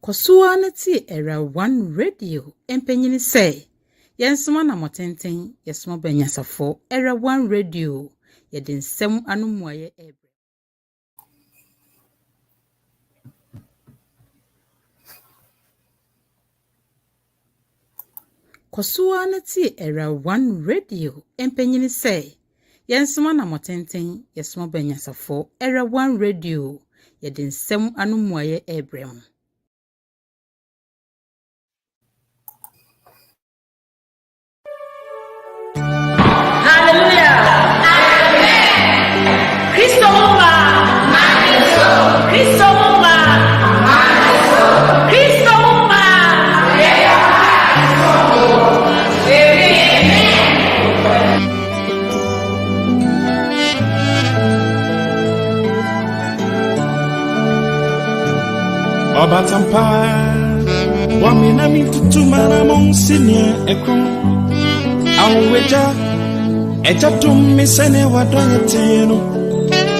Kosuanity era one radio empenyini say yensoma na motenten yesoma banyasafo era one radio yede nsem anomuaye ebre Kosuanity era one radio empenyini say yensoma na motenten yesoma banyasafo era one radio yede nsem anomuaye ebre Obatampa wamina mitutuma monsinia ekron aweja eja tummi sene wadonyetino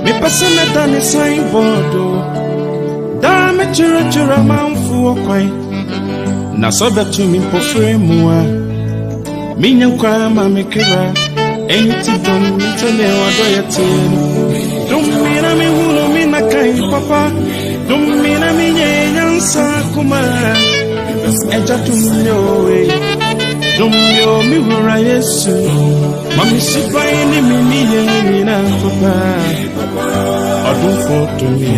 mi pasana dani signboard da me chura manfu okwai na soda tumi pofre muwa minya kwa mamekira enti dum sene wadonyetino dumina mi hulu mina kai papa dumina mi nyansa kuma eja tumyo dumyo mi hura yesu mami sipai ni mi nina papa odun foto mi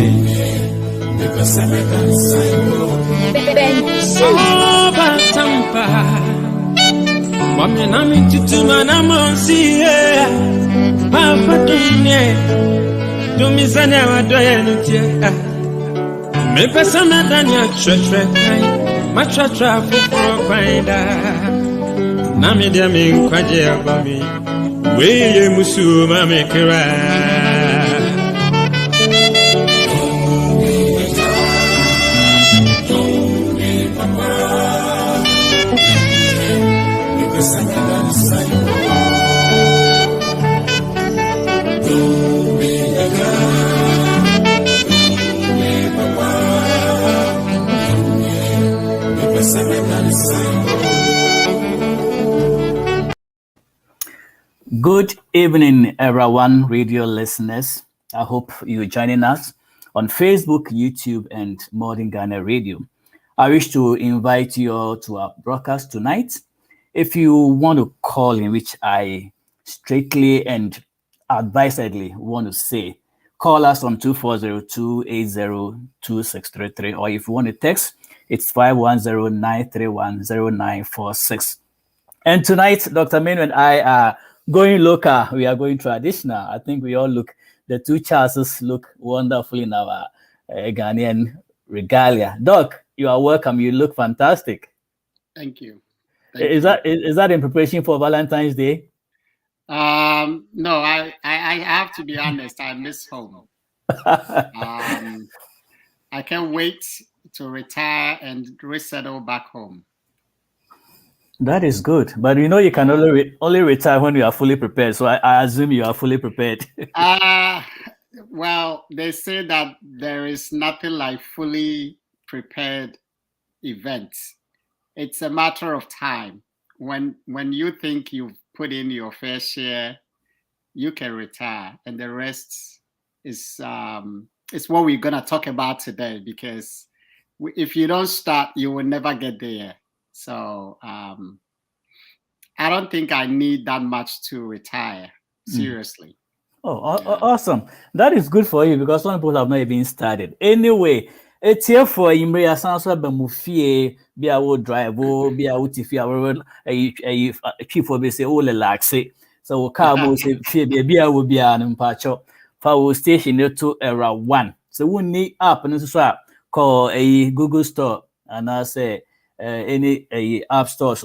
Obatampa mami na mi tutuma na monsi papa dumye dumi zanya wadoye nutia me pesa na danya chwe ma chwa fufuro kwaida na mi dia mi kwaje abami weye musu ma me kira Good evening, Era One radio listeners. I hope you're joining us on Facebook, YouTube, and Modern Ghana Radio. I wish to invite you all to our broadcast tonight. If you want to call in, which I strictly and advisedly want to say, call us on 2402802633, or if you want to text, it's 510-931-0946. And tonight, Dr. Manu and I are going local. We are going traditional. I think we all look, the two Charleses look wonderful in our Ghanaian regalia. Doc, you are welcome. You look fantastic. Thank you. Is that in preparation for Valentine's Day? No, I have to be honest. I miss home. I can't wait to retire and resettle back home. That is good, but you know you can only retire when you are fully prepared. So I assume you are fully prepared. Well, they say that there is nothing like fully prepared events. It's a matter of time. When you think you've put in your fair share, you can retire, and the rest is what we're gonna talk about today. Because if you don't start, you will never get there. So I don't think I need that much to retire. Seriously. Awesome. That is good for you because some people have not even started. Anyway, it's here for Imria Sansa Bamufie, be a wood drive, be a Utifia, a chief will be say, oh, relax it. So, Cabo say, Fibia will be an impacho for station to era one. So, we need app and swap call a Google Store and I say, any app store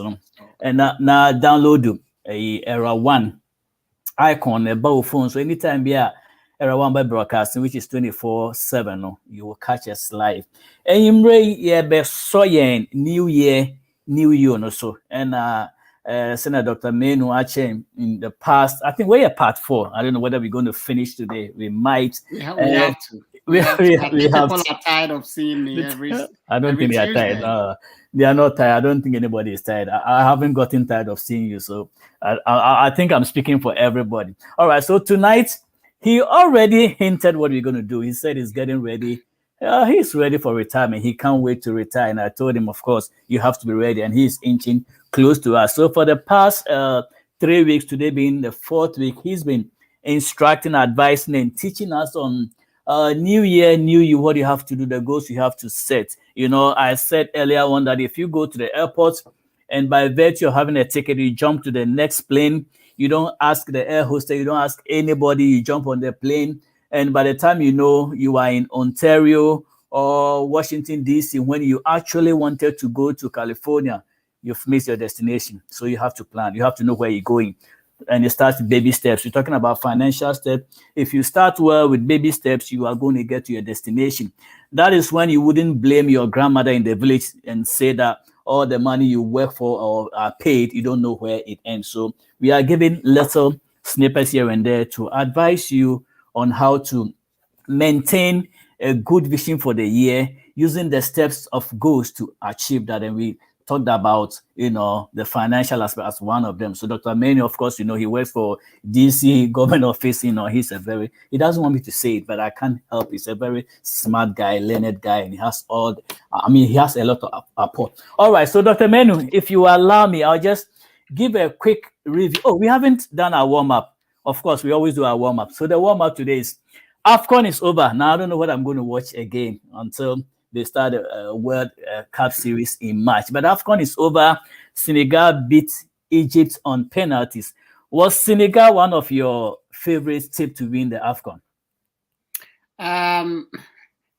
and now download a era one icon about phone. So anytime be a era one by broadcasting, which is 24/7, you will catch us live. And you may be so new year no so and Senator Dr. Manu actually in the past, I think we're at part 4. I don't know whether we're going to finish today. We might. We have to. we I think have people are tired of seeing me I don't every think they are Tuesday. tired. They are not tired. I don't think anybody is tired. I haven't gotten tired of seeing you. So I think I'm speaking for everybody. All right. So tonight, he already hinted what we're going to do. He said he's getting ready. He's ready for retirement. He can't wait to retire. And I told him, of course, you have to be ready. And he's inching close to us. So for the past 3 weeks, today being the 4th week, he's been instructing, advising, and teaching us on new year, new you, what you have to do, the goals you have to set. You know, I said earlier on that if you go to the airport and by virtue of having a ticket, you jump to the next plane, you don't ask the air hostess, you don't ask anybody, you jump on the plane. And by the time you know you are in Ontario or Washington, D.C., when you actually wanted to go to California, you've missed your destination. So you have to plan. You have to know where you're going. And it starts with baby steps. You're talking about financial steps. If you start well with baby steps, you are going to get to your destination. That is when you wouldn't blame your grandmother in the village and say that all the money you work for or are paid, you don't know where it ends. So we are giving little snippets here and there to advise you on how to maintain a good vision for the year using the steps of goals to achieve that. And we talked about, you know, the financial aspect as one of them. So Dr. Manu, of course, you know, he works for DC government office. You know, he doesn't want me to say it, but I can't help. He's a very smart guy, learned guy, and he has he has a lot of support. All right. So Dr. Manu, if you allow me, I'll just give a quick review. Oh, we haven't done our warm-up. Of course, we always do our warm-up. So the warm-up today is AFCON is over. Now, I don't know what I'm going to watch again until they start a World Cup series in March. But AFCON is over. Senegal beat Egypt on penalties. Was Senegal one of your favorite teams to win the AFCON? I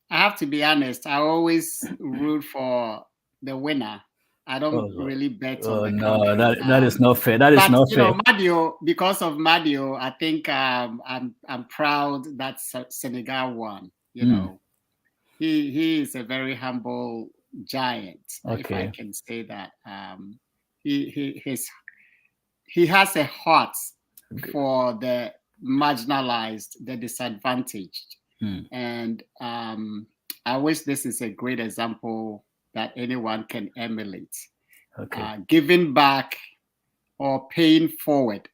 have to be honest. I always root for the winner. I don't really bet on the no, that is not fair. That is not fair. Know, Madio, because of Madio, I think I'm proud that Senegal won. You know, he is a very humble giant, if I can say that. He has a heart for the marginalized, the disadvantaged, and I wish this is a great example that anyone can emulate. Giving back or paying forward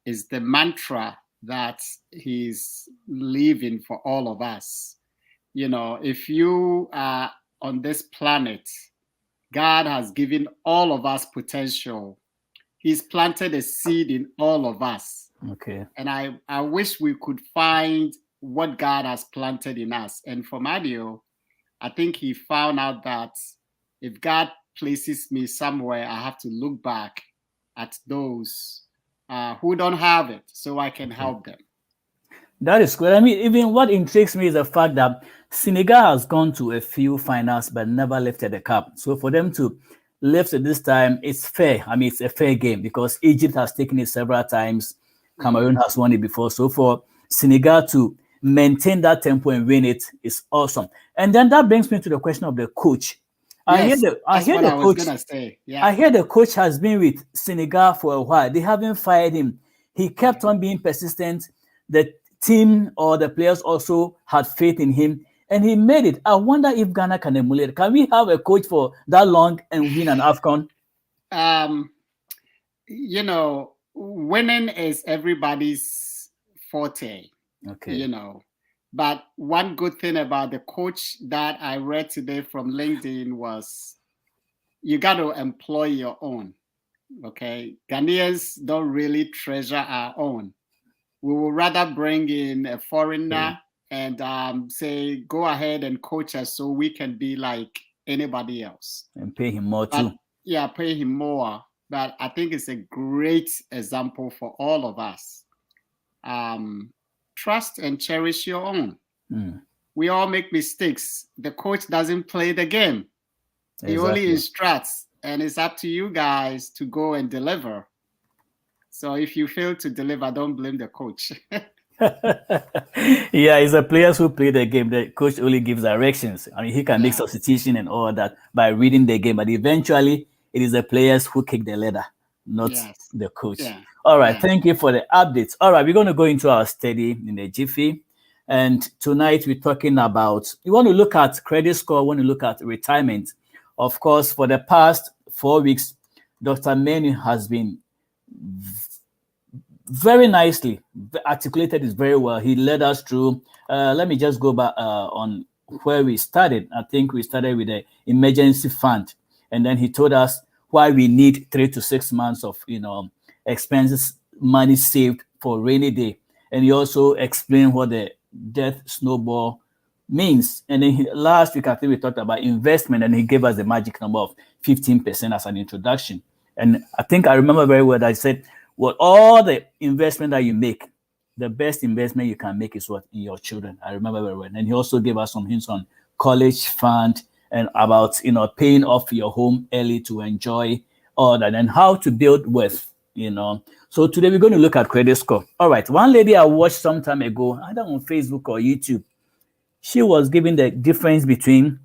is the mantra that he's leaving for all of us. You know, if you are on this planet, God has given all of us potential. He's planted a seed in all of us. And I wish we could find what God has planted in us. And for Madio, I think he found out that if God places me somewhere, I have to look back at those who don't have it so I can help them. That is good. I mean, even what intrigues me is the fact that Senegal has gone to a few finals but never lifted the cup. So for them to lift it this time, it's fair. I mean, it's a fair game because Egypt has taken it several times. Cameroon has won it before. So for Senegal to maintain that tempo and win it is awesome. And then that brings me to the question of the coach. I hear the coach has been with Senegal for a while. They haven't fired him. He kept on being persistent. The team or the players also had faith in him, and he made it. I wonder if Ghana can emulate. Can we have a coach for that long and win an AFCON? You know, winning is everybody's forte. You know, but one good thing about the coach that I read today from LinkedIn was you got to employ your own. Ghanaians don't really treasure our own. We will rather bring in a foreigner and say, go ahead and coach us so we can be like anybody else. And pay him more too. Yeah, pay him more. But I think it's a great example for all of us. Trust and cherish your own. We all make mistakes. The coach doesn't play the game. He only instructs, and it's up to you guys to go and deliver. So if you fail to deliver, don't blame the coach. Yeah, it's the players who play the game. The coach only gives directions. I mean, he can make substitution and all that by reading the game, but eventually it is the players who kick the ladder, not the coach. All right, thank you for the updates. All right, we're going to go into our study in a jiffy. And tonight we're talking about, you want to look at credit score, want to look at retirement. Of course, for the past 4 weeks, Dr. Manu has been very nicely articulated it very well. He led us through. Let me just go back on where we started. I think we started with the emergency fund, and then he told us why we need 3 to 6 months of expenses money saved for rainy day, and he also explained what the death snowball means. And then last week I think we talked about investment, and he gave us the magic number of 15% as an introduction. And I think I remember very well that I said, what all the investment that you make, the best investment you can make is what, in your children. I remember very well. And he also gave us some hints on college fund and about paying off your home early to enjoy all that, and how to build wealth. So today we're going to look at credit score. All right, one lady I watched some time ago, either on Facebook or YouTube, she was giving the difference between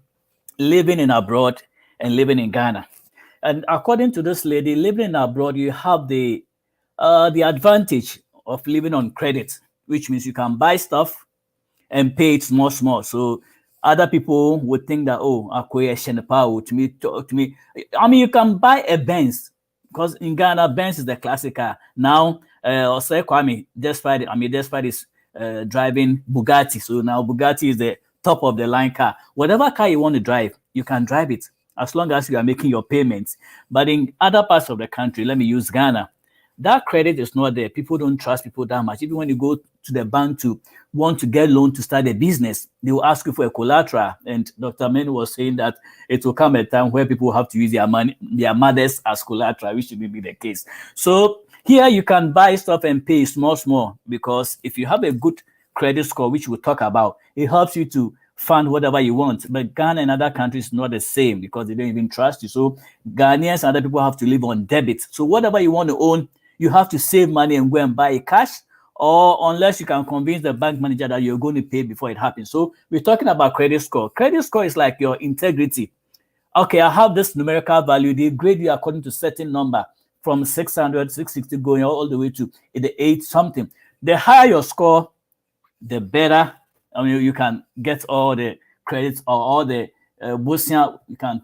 living in abroad and living in Ghana. And according to this lady, living in abroad, you have the advantage of living on credit, which means you can buy stuff and pay it small. So other people would think that, oh, to me. I mean, you can buy a Benz, because in Ghana, Benz is the classic car. Now, Osei Kwame, despite is driving Bugatti. So now Bugatti is the top of the line car. Whatever car you want to drive, you can drive it as long as you are making your payments. But in other parts of the country, let me use Ghana, that credit is not there. People don't trust people that much. Even when you go to the bank to want to get loan to start a business, they will ask you for a collateral. And Dr. Manu was saying that it will come a time where people have to use their money, their mothers as collateral, which should be the case. So here you can buy stuff and pay small, because if you have a good credit score, which we'll talk about, it helps you to fund whatever you want. But Ghana and other countries not the same, because they don't even trust you. So Ghanaians and other people have to live on debit. So whatever you want to own, you have to save money and go and buy it cash, or unless you can convince the bank manager that you're going to pay before it happens. So we're talking about credit score. Credit score is like your integrity. Okay, I have this numerical value. They grade you according to certain number from 600, 660 going all the way to the 8 something. The higher your score, the better. I mean, you can get all the credits or all the Boison you can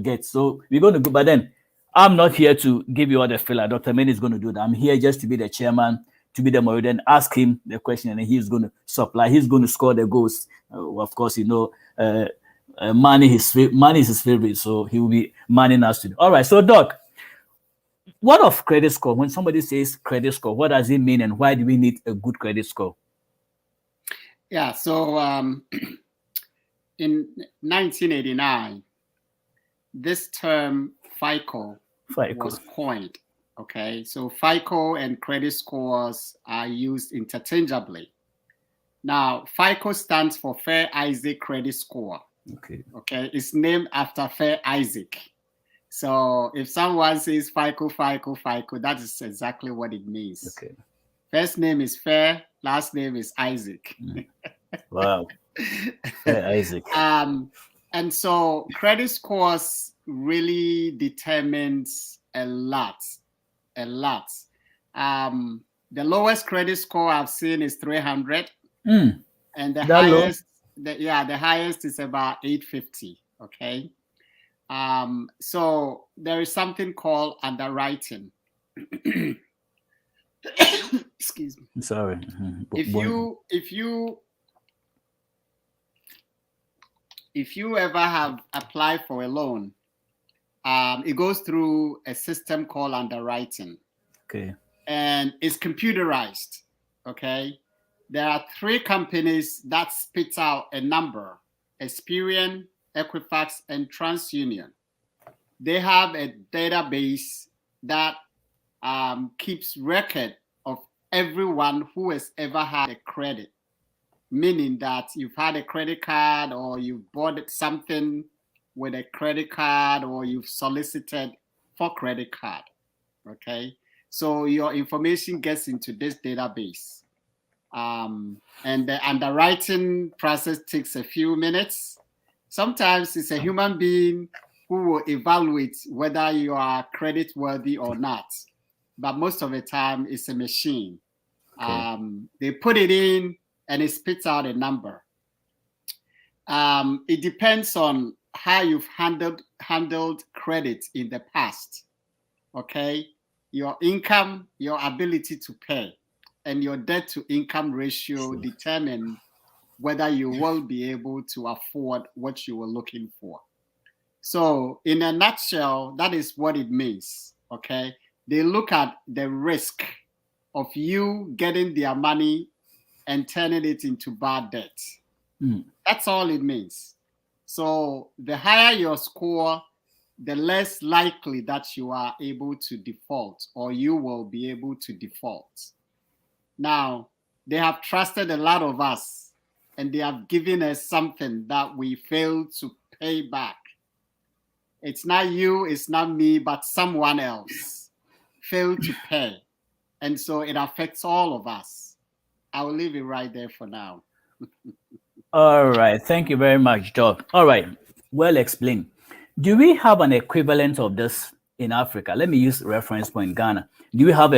get. So we're going to go, but then I'm not here to give you all the filler. Dr. Manu is going to do that. I'm here just to be the chairman, to be the moderator, and ask him the question, and he's going to supply. He's going to score the goals. Of course, money is his favorite, so he will be manning us to. All right, so Doc, what of credit score? When somebody says credit score, what does it mean, and why do we need a good credit score? Yeah, so in 1989, this term FICO was coined. Okay, so FICO and credit scores are used interchangeably. Now, FICO stands for Fair Isaac Credit Score. Okay, it's named after Fair Isaac. So if someone says FICO, that is exactly what it means. Okay. First name is Fair, last name is Isaac. Wow. Fair Isaac. And so credit scores really determines a lot. The lowest credit score I've seen is 300. And the highest is about 850. Okay. So there is something called underwriting. Excuse me. I'm sorry. If you ever have applied for a loan, it goes through a system called underwriting. Okay. And it's computerized. Okay. There are 3 companies that spit out a number: Experian, Equifax, and TransUnion. They have a database that keeps record of everyone who has ever had a credit, meaning that you've had a credit card, or you've bought something with a credit card, or you've solicited for credit card. Okay, so your information gets into this database. And the underwriting process takes a few minutes. Sometimes it's a human being who will evaluate whether you are credit worthy or not. But most of the time it's a machine. Okay. They put it in, and it spits out a number. It depends on how you've handled credit in the past. Okay, your income, your ability to pay, and your debt to income ratio determine whether you will be able to afford what you were looking for. So, in a nutshell, that is what it means. Okay, they look at the risk of you getting their money and turning it into bad debt. That's all it means. So, the higher your score, the less likely that you are able to default, or you will be able to default. Now, they have trusted a lot of us, and they have given us something that we failed to pay back. It's not you, it's not me, but someone else failed to pay. And so it affects all of us. I will leave it right there for now. All right. Thank you very much, Doc. All right. Well explained. Do we have an equivalent of this in Africa? Let me use reference point Ghana. Do we have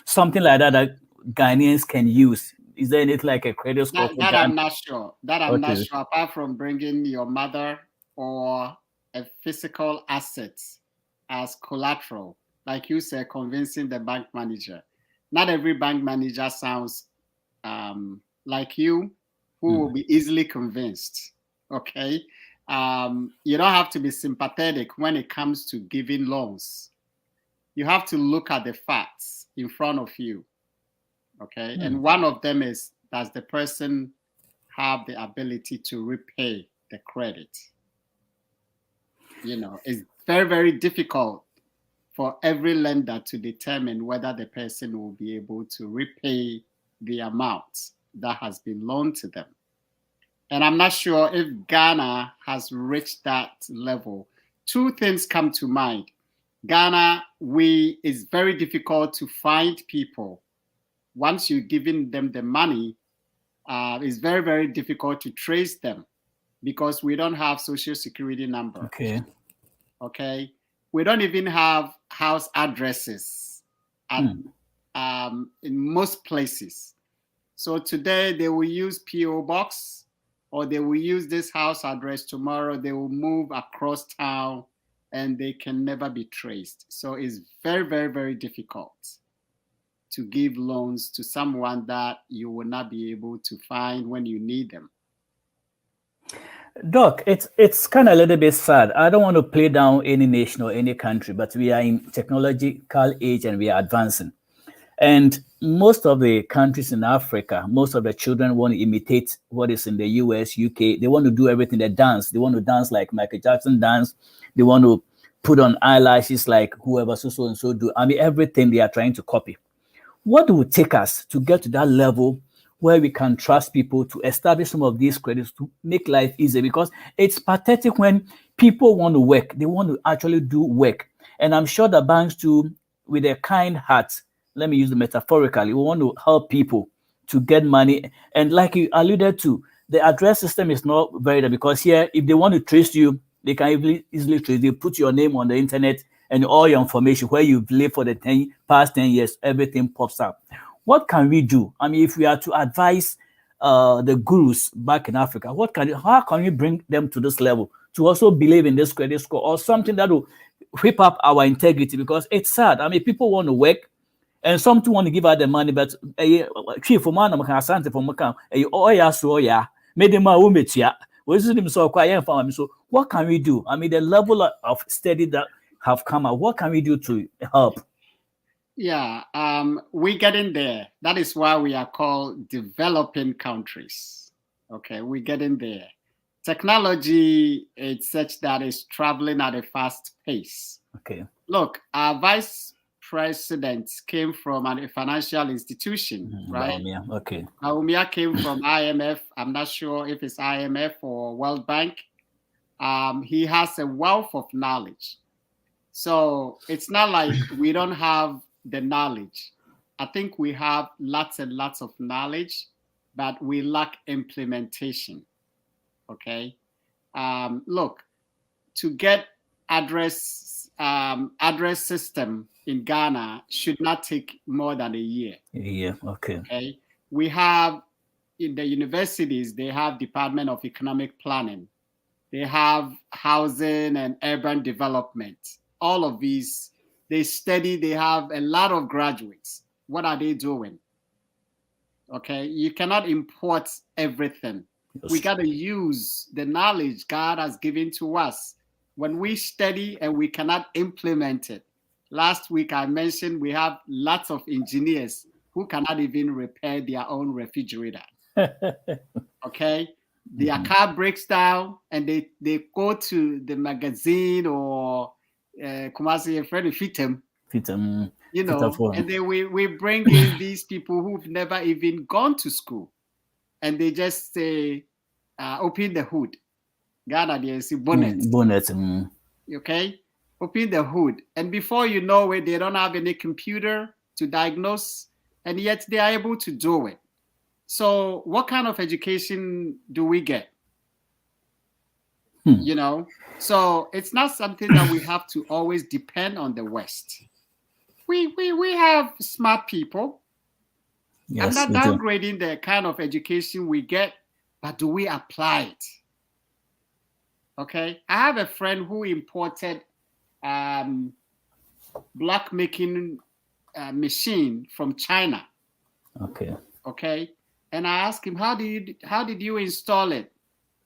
something like that Ghanaians can use? Is there anything like a credit score for That Ghana? I'm not sure. Not sure. Apart from bringing your mother or a physical asset as collateral, like you said, convincing the bank manager. Not every bank manager sounds like you, who will be easily convinced. Okay, you don't have to be sympathetic when it comes to giving loans. You have to look at the facts in front of you. Okay, and one of them is, does the person have the ability to repay the credit? It's very, very difficult for every lender to determine whether the person will be able to repay the amount that has been loaned to them. And I'm not sure if Ghana has reached that level. Two things come to mind. Ghana, it's very difficult to find people. Once you've given them the money, it's very, very difficult to trace them because we don't have social security number. Okay. We don't even have house addresses in most places. So today they will use PO box, or they will use this house address. Tomorrow they will move across town and they can never be traced. So it's very, very, very difficult to give loans to someone that you will not be able to find when you need them. Doc, it's kind of a little bit sad. I don't want to play down any nation or any country, but we are in technological age and we are advancing. And most of the countries in Africa, most of the children want to imitate what is in the US, UK. They want to do everything. They dance. They want to dance like Michael Jackson dance. They want to put on eyelashes like whoever so and so do. Everything they are trying to copy. What would take us to get to that level where we can trust people to establish some of these credits to make life easier? Because it's pathetic when people want to work. They want to actually do work. And I'm sure the banks too, with a kind heart, let me use it metaphorically, we want to help people to get money. And like you alluded to, the address system is not very there, because here, if they want to trace you, they can easily trace. They put your name on the internet and all your information, where you've lived for the past 10 years, everything pops up. What can we do? If we are to advise the gurus back in Africa, how can we bring them to this level to also believe in this credit score or something that will whip up our integrity? Because it's sad. People want to work, and some too want to give out the money, but so what can we do? The level of study that have come out, what can we do to help? Yeah, we're getting there. That is why we are called developing countries. Okay, we're getting there. Technology is such that it's traveling at a fast pace. Okay. Look, our vice president came from a financial institution, right? Baumia. Okay. Baumia came from IMF. I'm not sure if it's IMF or World Bank. He has a wealth of knowledge. So it's not like we don't have the knowledge. I think we have lots and lots of knowledge, but we lack implementation. Okay. Look, to get address system in Ghana should not take more than a year. Yeah. Okay. Okay. We have in the universities, they have Department of Economic Planning. They have housing and urban development. All of these, they study, they have a lot of graduates. What are they doing? Okay, you cannot import everything. Yes. We got to use the knowledge God has given to us. When we study and we cannot implement it. Last week I mentioned we have lots of engineers who cannot even repair their own refrigerator. Okay, their car breaks down and they go to the magazine or Kumasi a friend fit them. You know, and then we bring in these people who've never even gone to school, and they just say, open the hood. Ghana, they see bonnet. Okay, open the hood, and before you know it, they don't have any computer to diagnose, and yet they are able to do it. So, what kind of education do we get? You know, so it's not something that we have to always depend on the West. We have smart people. Yes, I'm not downgrading the kind of education we get, but do we apply it? Okay, I have a friend who imported block making machine from China. Okay, and I asked him, how did you install it?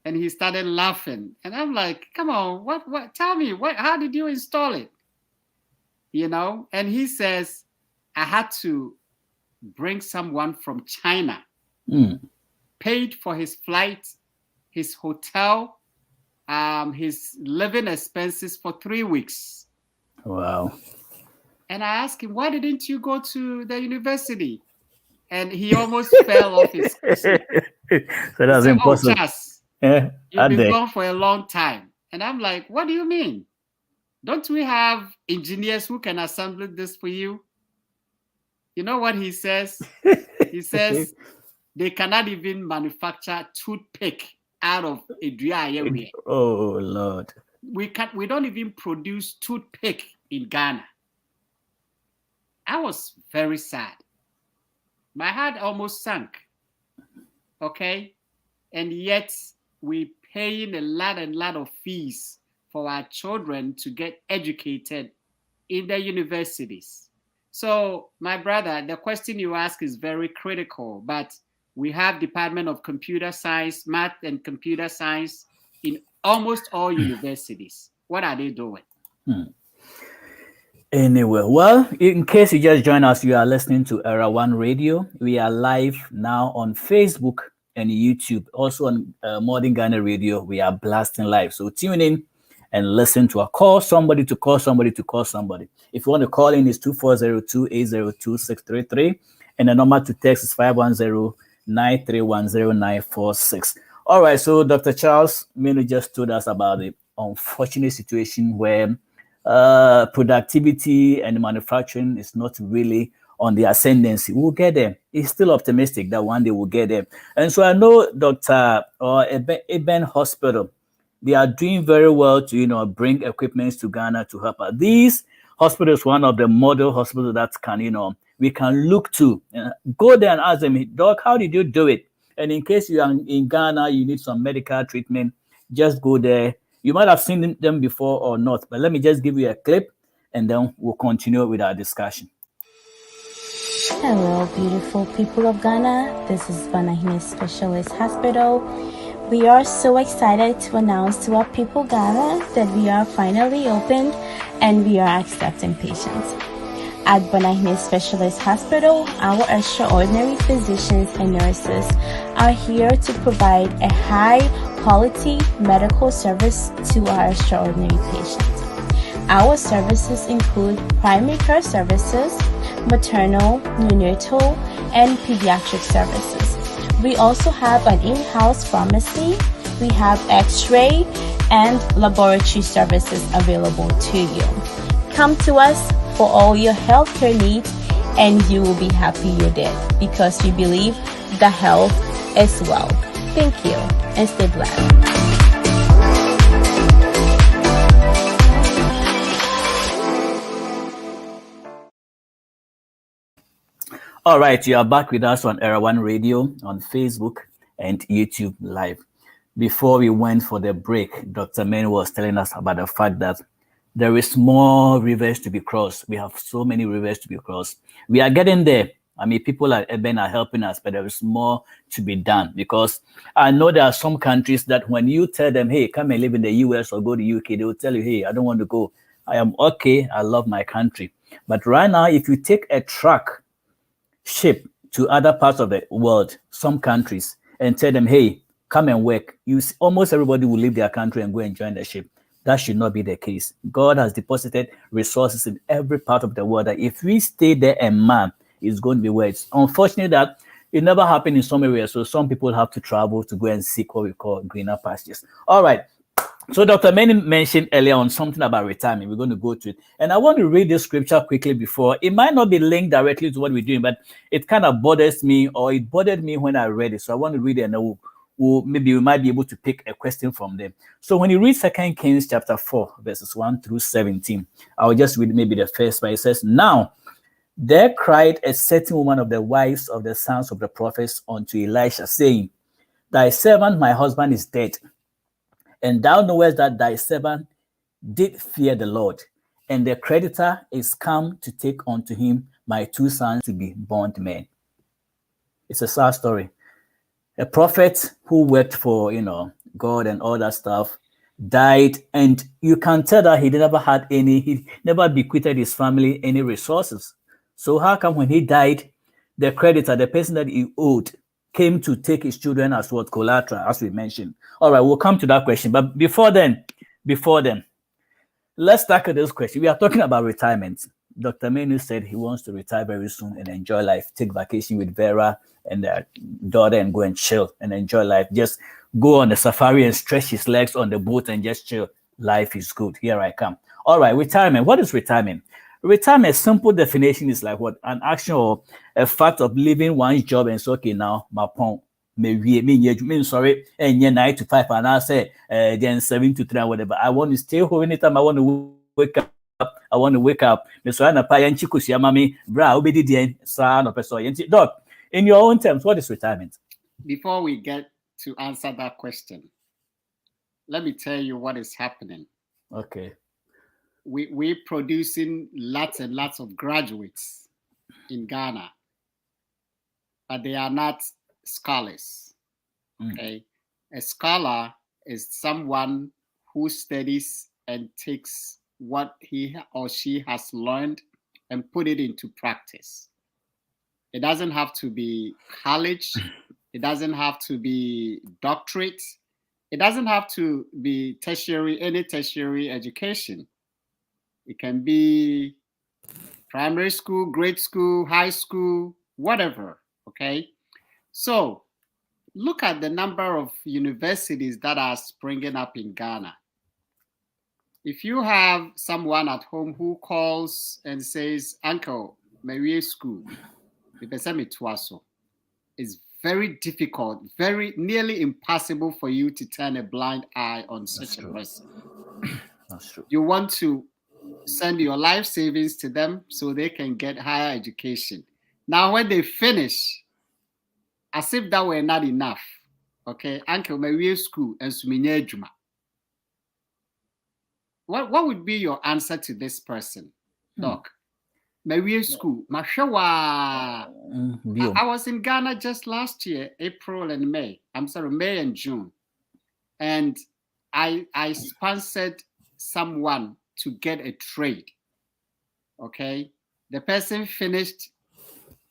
And he started laughing, and I'm like, come on, what? Tell me, how did you install it? You know, and he says, I had to bring someone from China, paid for his flight, his hotel, his living expenses for 3 weeks. Wow. And I asked him, why didn't you go to the university? And he almost fell off his seat. So that's impossible. Oh, Chas, you've been gone for a long time. And I'm like, what do you mean? Don't we have engineers who can assemble this for you? You know what he says? He says they cannot even manufacture toothpick out of a dry area. Oh, Lord. We don't even produce toothpick in Ghana. I was very sad. My heart almost sank. Okay? And yet we paying a lot of fees for our children to get educated in the universities. So, my brother, the question you ask is very critical, but we have Department of Computer Science, Math and Computer Science in almost all universities. What are they doing? Anyway, well, in case you just joined us, you are listening to Era One Radio. We are live now on Facebook and YouTube. Also on Modern Ghana Radio, we are blasting live. So tune in and listen to call somebody to call somebody to call somebody. If you want to call in, it's 2402-802-633. And the number to text is 510-9310946. All right, so Dr. Charles Manu just told us about the unfortunate situation where productivity and manufacturing is not really on the ascendancy. We'll get there. He's still optimistic that one day we'll get there. And so I know Dr. Eben Hospital, they are doing very well to, bring equipment to Ghana to help us. These hospitals, one of the model hospitals that can, we can look to. Go there and ask them, Doc, how did you do it? And in case you are in Ghana, you need some medical treatment, just go there. You might have seen them before or not, but let me just give you a clip and then we'll continue with our discussion. Hello, beautiful people of Ghana. This is Banahine Specialist Hospital. We are so excited to announce to our people Ghana that we are finally opened and we are accepting patients. At Banahine Specialist Hospital, our extraordinary physicians and nurses are here to provide a high-quality medical service to our extraordinary patients. Our services include primary care services, maternal, neonatal, and pediatric services. We also have an in-house pharmacy. We have x-ray and laboratory services available to you. Come to us for all your healthcare needs and you will be happy you did because we believe the health is wealth. Thank you and stay blessed. All right, you are back with us on Era One Radio on Facebook and YouTube Live. Before we went for the break, Dr. Manu was telling us about the fact that there is more rivers to be crossed. We have so many rivers to be crossed. We are getting there. I mean, people at Eben are helping us, but there is more to be done, because I know there are some countries that when you tell them, hey, come and live in the US or go to UK, they will tell you, hey, I don't want to go. I am okay. I love my country. But right now, if you take a truck ship to other parts of the world, some countries, and tell them, hey, come and work, almost everybody will leave their country and go and join the ship. That should not be the case. God has deposited resources in every part of the world that if we stay there and man, it's going to be where it's unfortunate that it never happened in some areas. So some people have to travel to go and seek what we call greener pastures. All right. So Dr. Many mentioned earlier on something about retirement. We're going to go to it. And I want to read this scripture quickly before. It might not be linked directly to what we're doing, but it kind of bothers me, or it bothered me when I read it. So I want to read it, and maybe we might be able to pick a question from them. So when you read 2 Kings chapter 4, verses 1 through 17, I'll just read maybe the first one. It says, now there cried a certain woman of the wives of the sons of the prophets unto Elisha, saying, thy servant my husband is dead, and thou knowest that thy servant did fear the Lord, and the creditor is come to take unto him my 2 sons to be bondmen. It's a sad story. A prophet who worked for, God and all that stuff died, and you can tell that he never bequeathed his family any resources. So how come when he died, the creditor, the person that he owed, came to take his children as what collateral, as we mentioned? All right, we'll come to that question. But before then, let's tackle this question. We are talking about retirement. Dr. Manu said he wants to retire very soon and enjoy life, take vacation with Vera and their daughter and go and chill and enjoy life. Just go on the safari and stretch his legs on the boat and just chill. Life is good. Here I come. All right, retirement. What is retirement? Retirement, simple definition is like what? An action or a fact of leaving one's job and say, okay, now my pon sorry, and 9 to 5, and I say then 7 to 3 or whatever. I want to stay home anytime I want to wake up. I want to wake up. Doc, in your own terms, what is retirement? Before we get to answer that question, let me tell you what is happening. Okay. We're producing lots and lots of graduates in Ghana, but they are not scholars. Okay. A scholar is someone who studies and takes what he or she has learned and put it into practice. It doesn't have to be college. It doesn't have to be doctorate. It doesn't have to be any tertiary education. It can be primary school, grade school, high school, whatever, okay? So look at the number of universities that are springing up in Ghana. If you have someone at home who calls and says, Uncle, Maria School, it's very difficult, very nearly impossible for you to turn a blind eye on such a person. That's true. You want to send your life savings to them so they can get higher education. Now, when they finish, as if that were not enough, okay, Uncle Maria School and Suminya Juma. What would be your answer to this person, Doc? Maria School, Mashawa. I was in Ghana just last year, April and May. May and June. And I sponsored someone to get a trade. Okay. The person finished.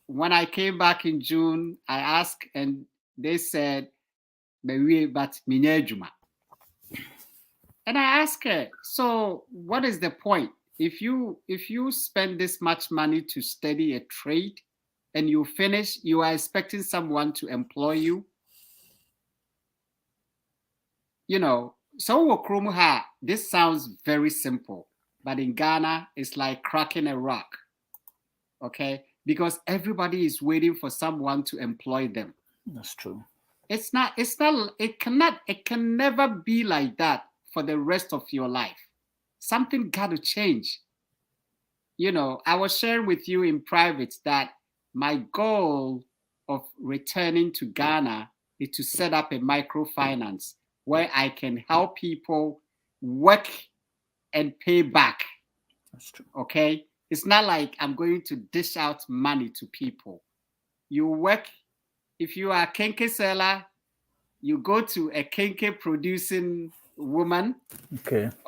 When I came back in June, I asked and they said, Maria, but Minejuma. And I asked her, so what is the point? If you spend this much money to study a trade and you finish, you are expecting someone to employ you? So this sounds very simple, but in Ghana, it's like cracking a rock. Okay? Because everybody is waiting for someone to employ them. That's true. It can never be like that for the rest of your life. Something got to change. I was sharing with you in private that my goal of returning to Ghana is to set up a microfinance where I can help people work and pay back. That's true. Okay? It's not like I'm going to dish out money to people. You work, if you are a kenke seller, you go to a kenke producing woman.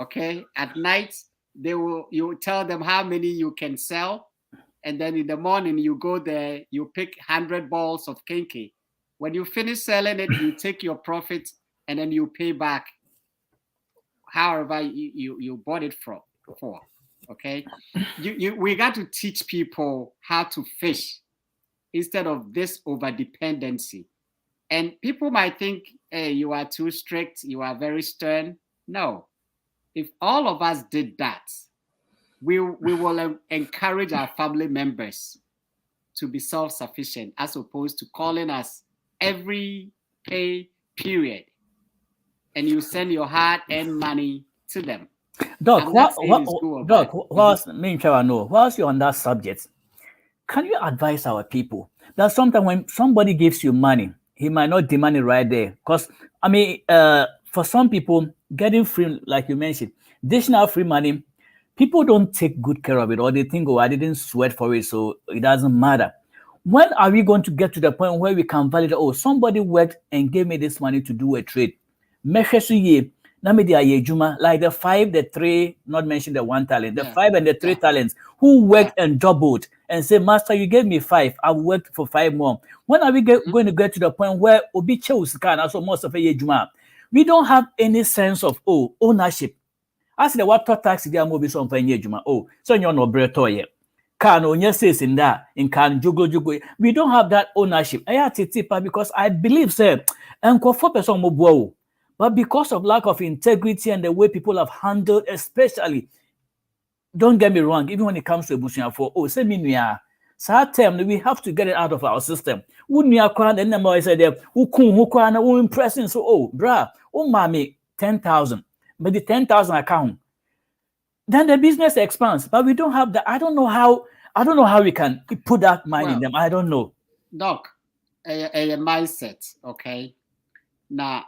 Okay. At night, you tell them how many you can sell. And then in the morning, you go there, you pick 100 balls of kenke. When you finish selling it, you take your profit and then you pay back however you bought it for. Okay. We got to teach people how to fish instead of this over dependency. And people might think, hey, you are too strict, you are very stern. No. If all of us did that, we will encourage our family members to be self-sufficient as opposed to calling us every pay period and you send your hard-earned money to them. Doc, whilst you're on that subject, can you advise our people that sometimes when somebody gives you money, he might not demand it right there? Because, I mean, for some people, getting free, like you mentioned, dishing out free money, people don't take good care of it, or they think, oh, I didn't sweat for it, so it doesn't matter. When are we going to get to the point where we can validate, oh, somebody worked and gave me this money to do a trade? Like the 5, the 3, not mention the 1 talent, the 5 and the 3 talents who worked and doubled and say, Master, you gave me 5, I've worked for 5 more. When are we going to get to the point where we don't have any sense of ownership? As the what taxi they are moving some for juma. Oh, so you're no bretoye. Can onye says in that in can jugo. We don't have that ownership. I had to tip because I believe, sir, and for person mo. But because of lack of integrity and the way people have handled, especially, don't get me wrong, even when it comes to Ebusian for say minuya, term we have to get it out of our system. Wouldn't kwan and number I said there, who impressing so bruh, mommy 10,000, but the 10,000 account. Then the business expands, but we don't have that. I don't know how we can put that mind in them. I don't know. Doc, a mindset, okay? Now,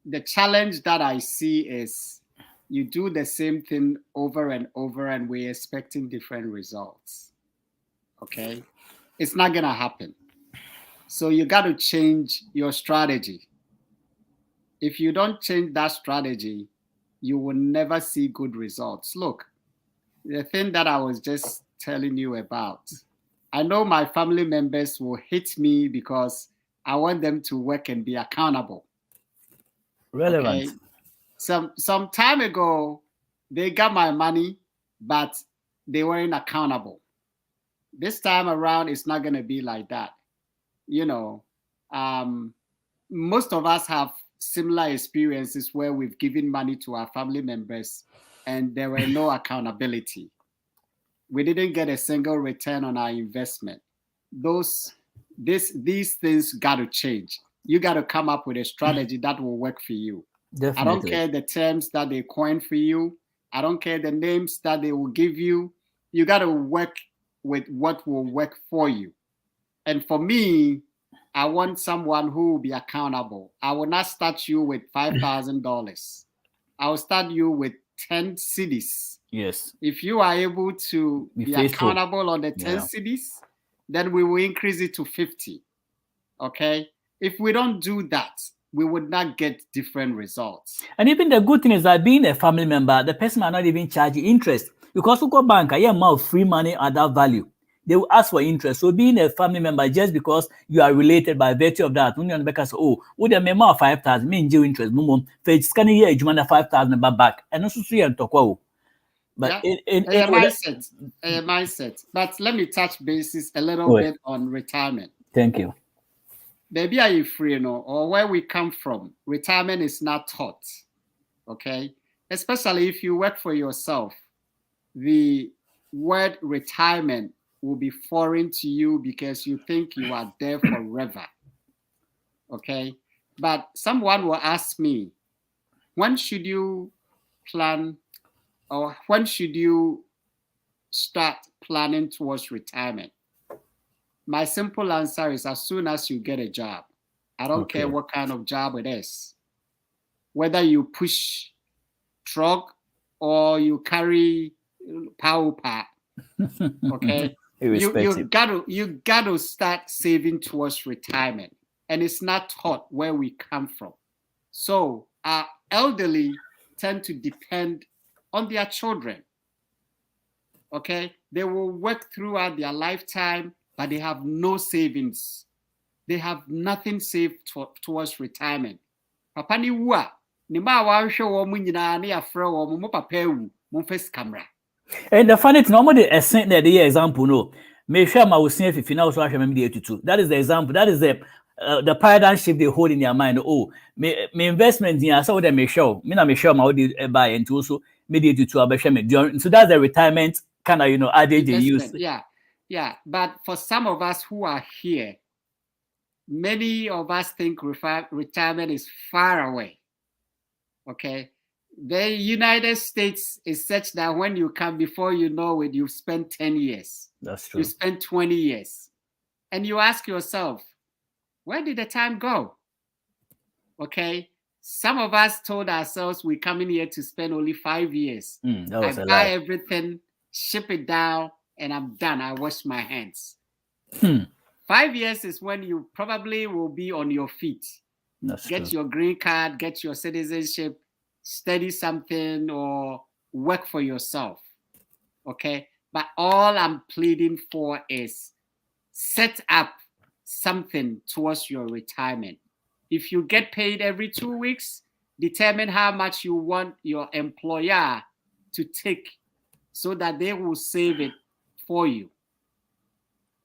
the challenge that I see is you do the same thing over and over and we're expecting different results. Okay? It's not going to happen. So you got to change your strategy. If you don't change that strategy, you will never see good results. Look, the thing that I was just telling you about, I know my family members will hate me because I want them to work and be accountable. Relevant. Okay? Some time ago, they got my money, but they weren't accountable. This time around, it's not going to be like that. You know, most of us have similar experiences where we've given money to our family members and there were no accountability. We didn't get a single return on our investment. These things got to change. You got to come up with a strategy that will work for you. Definitely. I don't care the terms that they coin for you. I don't care the names that they will give you. You got to work with what will work for you. And for me, I want someone who will be accountable. I will not start you with $5,000. I will start you with 10 cedis. Yes. If you are able to be accountable on the 10 cedis, then we will increase it to 50. Okay? If we don't do that, we would not get different results. And even the good thing is that being a family member, the person might not even charge you interest. Because local bank, I have free money at that value. They will ask for interest. So being a family member, just because you are related by virtue of that, when you're on the back, the member of 5,000, me due interest, for scanning here, you want 5,000 back. And also see and talk. But a mindset. But let me touch bases a little bit on retirement. Thank you. Maybe are you free, or where we come from, retirement is not taught. Okay? Especially if you work for yourself, the word retirement will be foreign to you because you think you are there forever. Okay? But someone will ask me, when should you plan or when should you start planning towards retirement? My simple answer is as soon as you get a job. I don't Okay. care what kind of job it is. Whether you push truck or you carry power pack. Okay. you gotta start saving towards retirement. And it's not taught where we come from. So our elderly tend to depend on their children. Okay, they will work throughout their lifetime, but they have no savings. They have nothing saved towards retirement. Papa ni wua, ni ma wa hwe wo mu nyina na ya frɛ wo mo papa ewu, mo face camera. And the funny thing, normally a sent there the example no. Make sure my was if you now so that is the example. That is the paradigm shift they hold in their mind. Oh, me investment in so they make sure. Me na make sure my buy and also mediate to me. So that's the retirement kind of adage they use. Yeah. But for some of us who are here, many of us think retirement is far away. Okay. The United States is such that when you come, before you know it, you've spent 10 years. That's true. You spend 20 years. And you ask yourself, where did the time go? Okay. Some of us told ourselves we're coming here to spend only 5 years. I buy everything, ship it down, and I'm done. I wash my hands. 5 years is when you probably will be on your feet. Get your green card, get your citizenship, study something, or work for yourself. Okay? But all I'm pleading for is set up something towards your retirement. If you get paid every 2 weeks, determine how much you want your employer to take so that they will save it for you.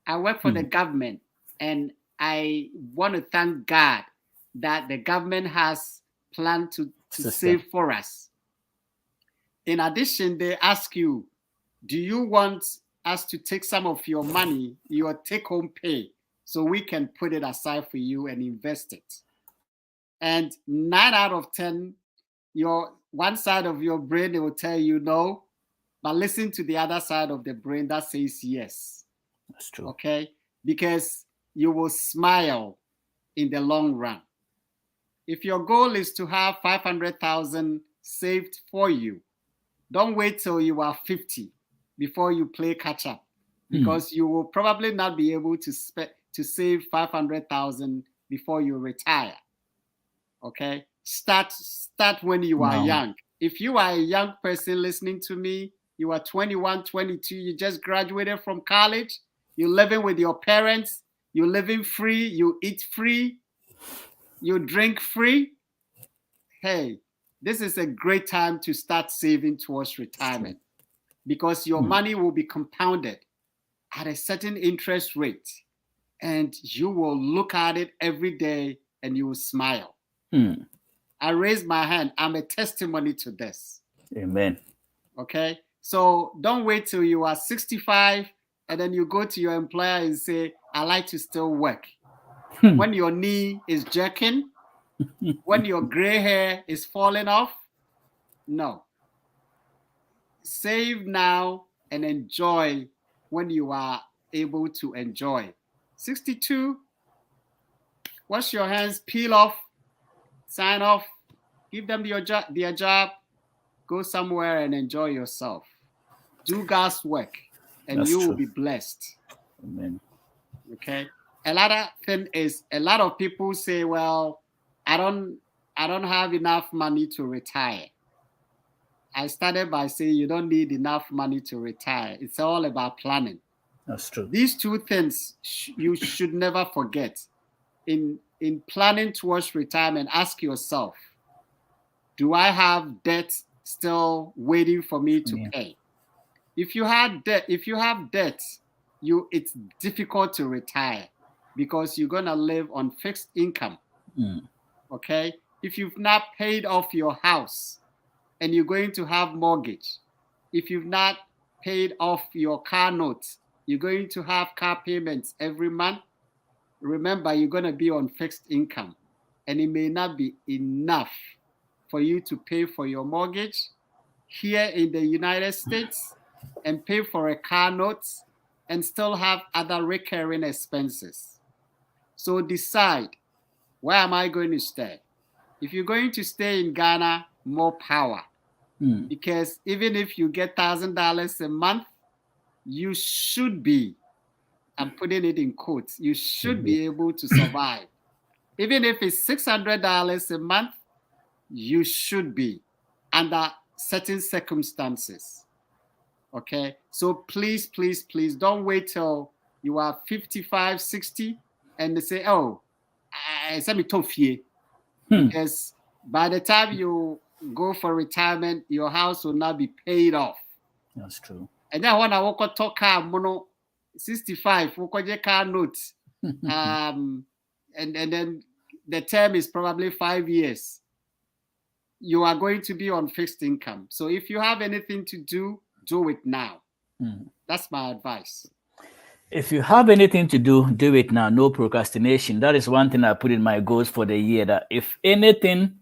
I work for the government, and I want to thank God that the government has planned to save for us. In addition, they ask you, do you want us to take some of your money, your take-home pay, so we can put it aside for you and invest it? And 9 out of 10, your one side of your brain, they will tell you no, but listen to the other side of the brain that says yes. That's true. Okay? Because you will smile in the long run. If your goal is to have 500,000 saved for you, don't wait till you are 50 before you play catch up, because you will probably not be able to save 500,000 before you retire. Okay? Start when you are young. If you are a young person listening to me, you are 21, 22, you just graduated from college, you're living with your parents, you're living free, you eat free, you drink free. Hey, this is a great time to start saving towards retirement, because your money will be compounded at a certain interest rate, and you will look at it every day and you will smile. I raise my hand. I'm a testimony to this. Amen. Okay? So don't wait till you are 65 and then you go to your employer and say, I like to still work. When your knee is jerking, when your gray hair is falling off, no. Save now and enjoy when you are able to enjoy. 62, wash your hands, peel off, sign off, give them their job, go somewhere and enjoy yourself. Do God's work, and That's you will true. be blessed. Amen. Okay. Another thing is, a lot of people say, well, I don't have enough money to retire. I started by saying you don't need enough money to retire. It's all about planning. That's true. These two things you should never forget. In planning towards retirement, ask yourself, do I have debt still waiting for me to pay? If you have debt, it's difficult to retire because you're gonna live on fixed income. Okay? If you've not paid off your house and you're going to have mortgage, if you've not paid off your car notes, you're going to have car payments every month. Remember, you're going to be on fixed income, and it may not be enough for you to pay for your mortgage here in the United States and pay for a car note and still have other recurring expenses. So decide, where am I going to stay? If you're going to stay in Ghana, more power. Because even if you get $1,000 a month, you should be, I'm putting it in quotes, you should be able to survive. Even if it's $600 a month, you should be under certain circumstances. Okay, so please, please, please don't wait till you are 55, 60 and they say, oh, send me tough. Because by the time you go for retirement, your house will not be paid off. That's true. And then when I walk talk car mono 65, walk car notes. And then the term is probably 5 years. You are going to be on fixed income. So if you have anything to do it now. That's my advice. If you have anything to do it now. No procrastination. That is one thing I put in my goals for the year, that if anything,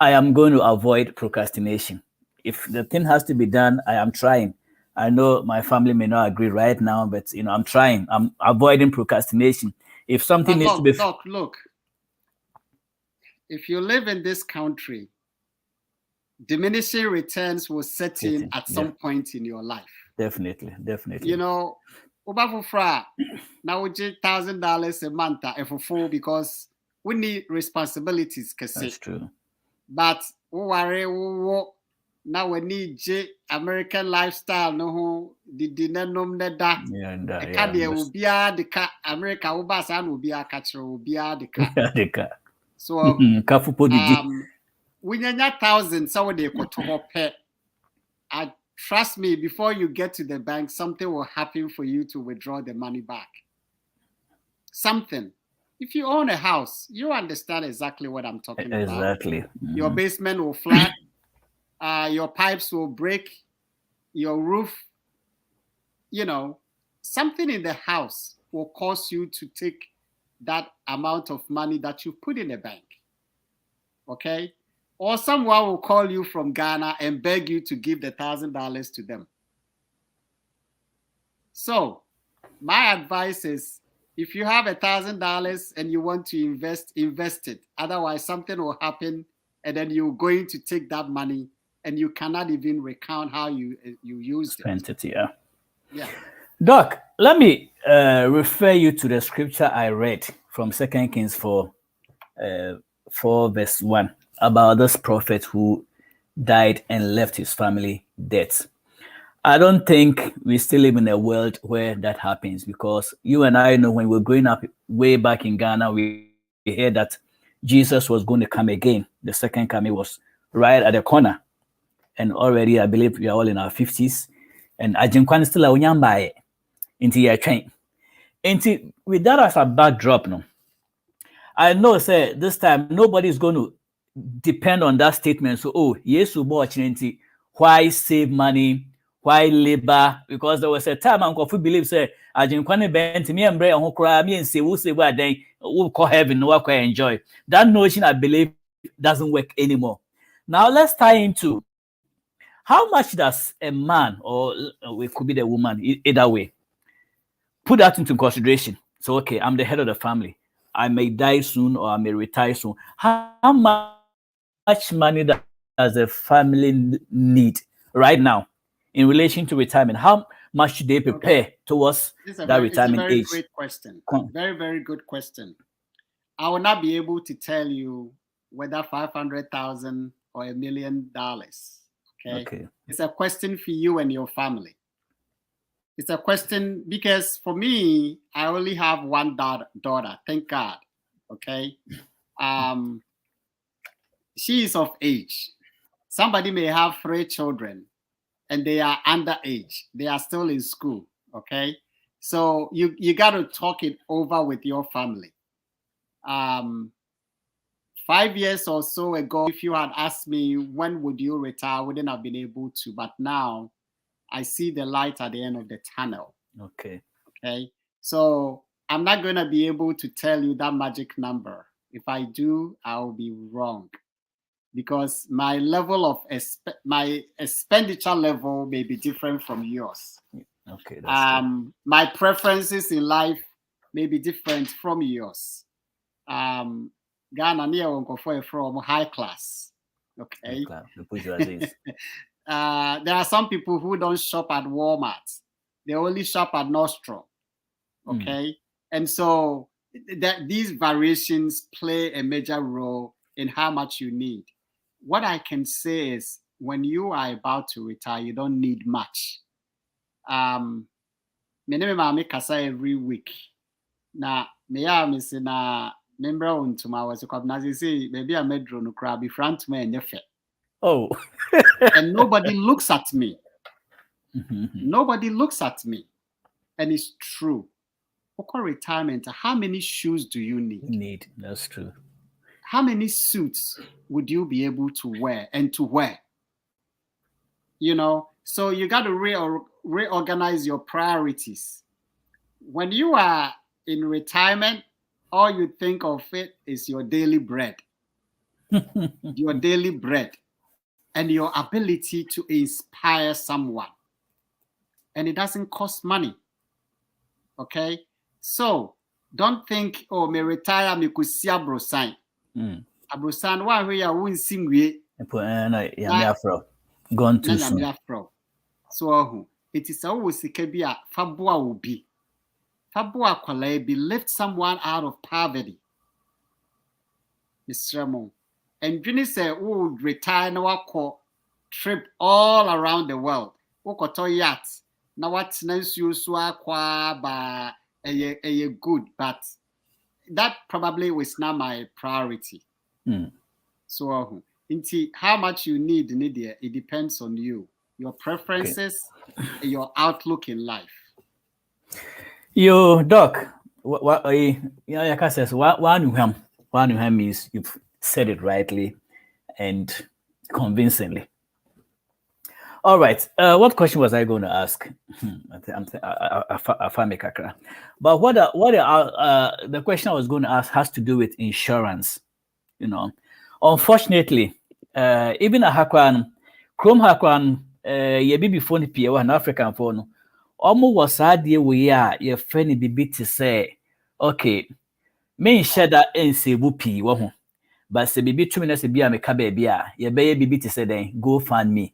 I am going to avoid procrastination. If the thing has to be done, I am trying. I know my family may not agree right now, but I'm trying. I'm avoiding procrastination. If something needs to be... Look. If you live in this country, diminishing returns will set in at some point in your life. Definitely. Ubafufra, now we get $1,000 a month because we need responsibilities. That's true. But now we need American lifestyle. No, the denom that. Will be the America Ubasan will be a catcher will be the car. So we need 1,000. So they could pay. Trust me, before you get to the bank, something will happen for you to withdraw the money back. Something. If you own a house, you understand exactly what I'm talking about. Exactly. Your basement will flood, your pipes will break, your roof, something in the house will cause you to take that amount of money that you put in the bank. Okay? Or someone will call you from Ghana and beg you to give the $1,000 to them. So my advice is, if you have $1,000 and you want to invest it. Otherwise, something will happen and then you're going to take that money and you cannot even recount how you used it. Yeah. Doc, let me refer you to the scripture I read from 2 Kings 4 verse 1. About this prophet who died and left his family debts. I don't think we still live in a world where that happens, because you and I know when we were growing up way back in Ghana, we heard that Jesus was going to come again. The second coming was right at the corner. And already I believe we are all in our 50s. And Ajinkwan is still a unyambaye into your train. And with that as a backdrop, I know, say, this time nobody is going to depend on that statement. So, yes, why save money? Why labor? Because there was a time Uncle Fu believes say Ajinkwane bent me and Bray and Hokra me and say we'll say what then we'll call heaven, we'll quite enjoy. That notion, I believe, doesn't work anymore. Now let's tie into how much does a man, or it could be the woman, either way, put that into consideration. So, okay, I'm the head of the family. I may die soon or I may retire soon. How much money does the family need right now in relation to retirement? How much should they prepare towards that retirement age? It's a very great question. Very, very good question. I will not be able to tell you whether 500,000 or $1 million. Okay. It's a question for you and your family. It's a question because for me, I only have one daughter. Thank God. Okay. She is of age. Somebody may have 3 children and they are underage. They are still in school. Okay. So you got to talk it over with your family. 5 years or so ago, if you had asked me when would you retire, I wouldn't have been able to. But now I see the light at the end of the tunnel. Okay. So I'm not going to be able to tell you that magic number. If I do, I'll be wrong, because my level of my expenditure level may be different from yours. Okay, that's true. My preferences in life may be different from yours. Ghana near from high class. Okay. There are some people who don't shop at Walmart. They only shop at Nordstrom. Okay. And so these variations play a major role in how much you need. What I can say is when you are about to retire, you don't need much. Me ne me maame kasa every week. Na me ya me se na membra ontuma was kwabna say baby a medro no kra be front man enye. Oh. And nobody looks at me. Nobody looks at me. And it's true. For retirement, how many shoes do you need? That's true. How many suits would you be able to wear and to wear? You know, so you got to reorganize your priorities. When you are in retirement, all you think of it is your daily bread. Your daily bread and your ability to inspire someone. And it doesn't cost money. Okay? So don't think, oh, me retire, me could see Boison. Boison, why we are win sing we? Gone too soon. So it is always a kebia fabua will be. Fabua kwale be lift someone out of poverty. Mr. Ramon. And Jenny said, oh, retire now trip all around the world. Okoto yacht. Now what's nice you swakwa ba a good, but that probably was not my priority. So how much you need, it depends on you, your preferences, your outlook in life. Yo, Doc, what Yaka says, one means you've said it rightly and convincingly. All right. What question was I going to ask? But what the question I was going to ask has to do with insurance. You know, unfortunately, even a Hakwan, Chrome Hakwan, ye be before the PA an African phone, almost was idea we are your friend be to say, okay, me share that and say whoopee, but say be 2 minutes be a make a baby, ye baby to say then go find me.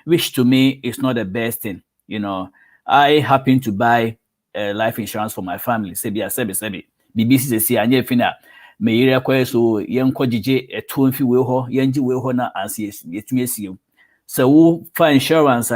Which to me is not the best thing. You know, I happen to buy life insurance for my family. Sebi. BBC say anye fina me require so yen kwagije eto mfi we ho yenji we ho na anse yetumi asiem. So for insurance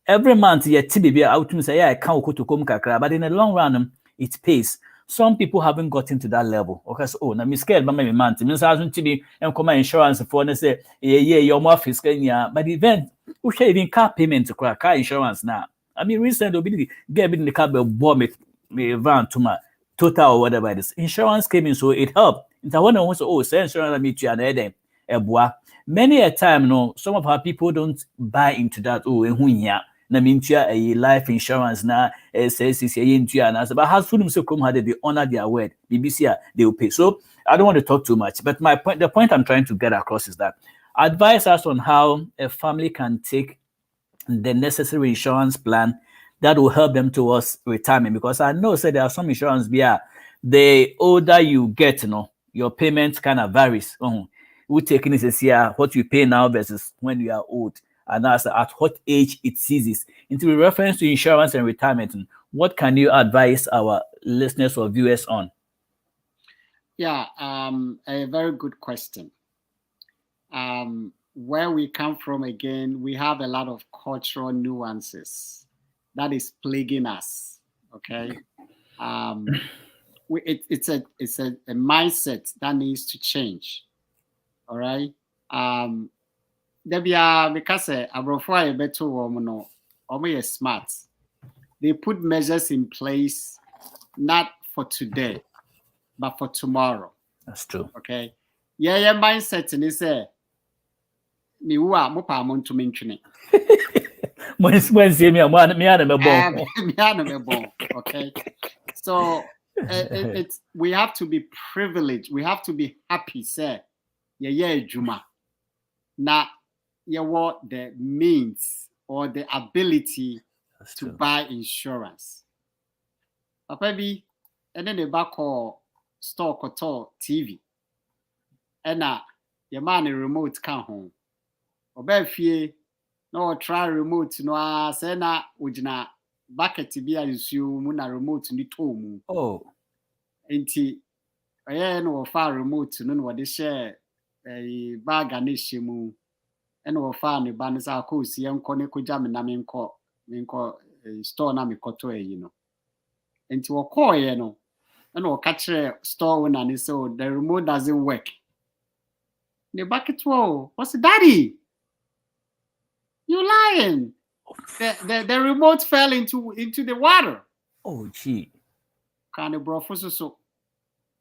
every month you tibi out to say I can kotokom kakra, but in the long run it pays. Some people haven't gotten to that level. Okay, so na me scared by my month. Means I don't be and come insurance for and say your more fiscal year. But the event we should even car payment to car insurance now. I mean recently get in the car bought me van to my total or whatever it is. Insurance came in, so it helped. It's a one who say insurance meet you and many a time no, some of our people don't buy into that. Na mintua a life insurance na says but has food so come had they honor their word. BBC they will pay. So I don't want to talk too much, but the point I'm trying to get across is that advise us on how a family can take the necessary insurance plan that will help them towards retirement. Because I know there are some insurance the older you get, your payment kind of varies. We taking this here what you pay now versus when you are old. And that's at what age it ceases. Into reference to insurance and retirement, what can you advise our listeners or viewers on? Yeah, a very good question. Where we come from again, we have a lot of cultural nuances that is plaguing us. Okay, it's a mindset that needs to change. All right. Because Abrofo better woman no smart. They put measures in place not for today, but for tomorrow. That's true. Okay. Yeah, mindset and say me wa mo pa mo nto mentwene. Okay. So we have to be privileged. We have to be happy, say juma. Na what the means or the ability to buy insurance. Papa bi, and then the back or store koto TV. And your man a remote can home. Obe fie no try remote no say na ujina bucket bi a nsuo mu na remote ni to mu. Oh. Enti oye no fa remote no no de share bag na shemu. And we found the banners are cool, see, and Koneko Jam and Naminko store Namikoto, And to a call, and we'll catch a store when and so the remote doesn't work. The bucket wall, what's the daddy? You lying? The remote fell into the water. Oh, gee. Kind of bro, so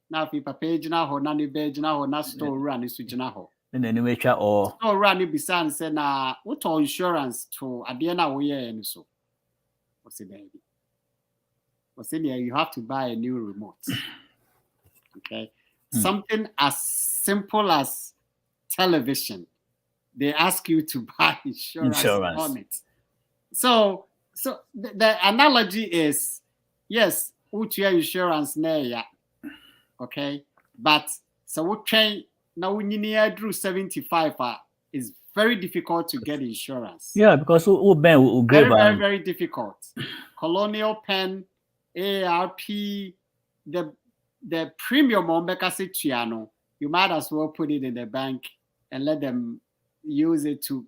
now people page now, or nanny page now, or not store run is to Janaho. And then we chat or no run it beside say na what all insurance to adiana we and so. What's it baby? What's in here? You have to buy a new remote. Okay. Something as simple as television. They ask you to buy insurance. On it. So the analogy is yes, your insurance near. Okay, but so what train now when you drew 75 is very difficult to get insurance. Yeah, because very difficult. Colonial Pen, ARP, the premium on Becasiano, you might as well put it in the bank and let them use it to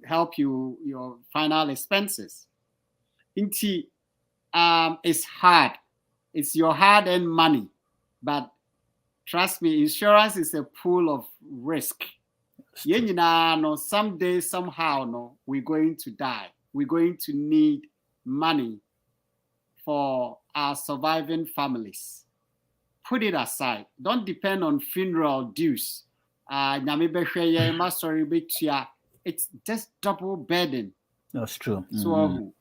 help you your final expenses. It's hard. It's your hard-earned money, but trust me, insurance is a pool of risk. Someday, somehow, we're going to die. We're going to need money for our surviving families. Put it aside. Don't depend on funeral dues. It's just double burden. That's true. So,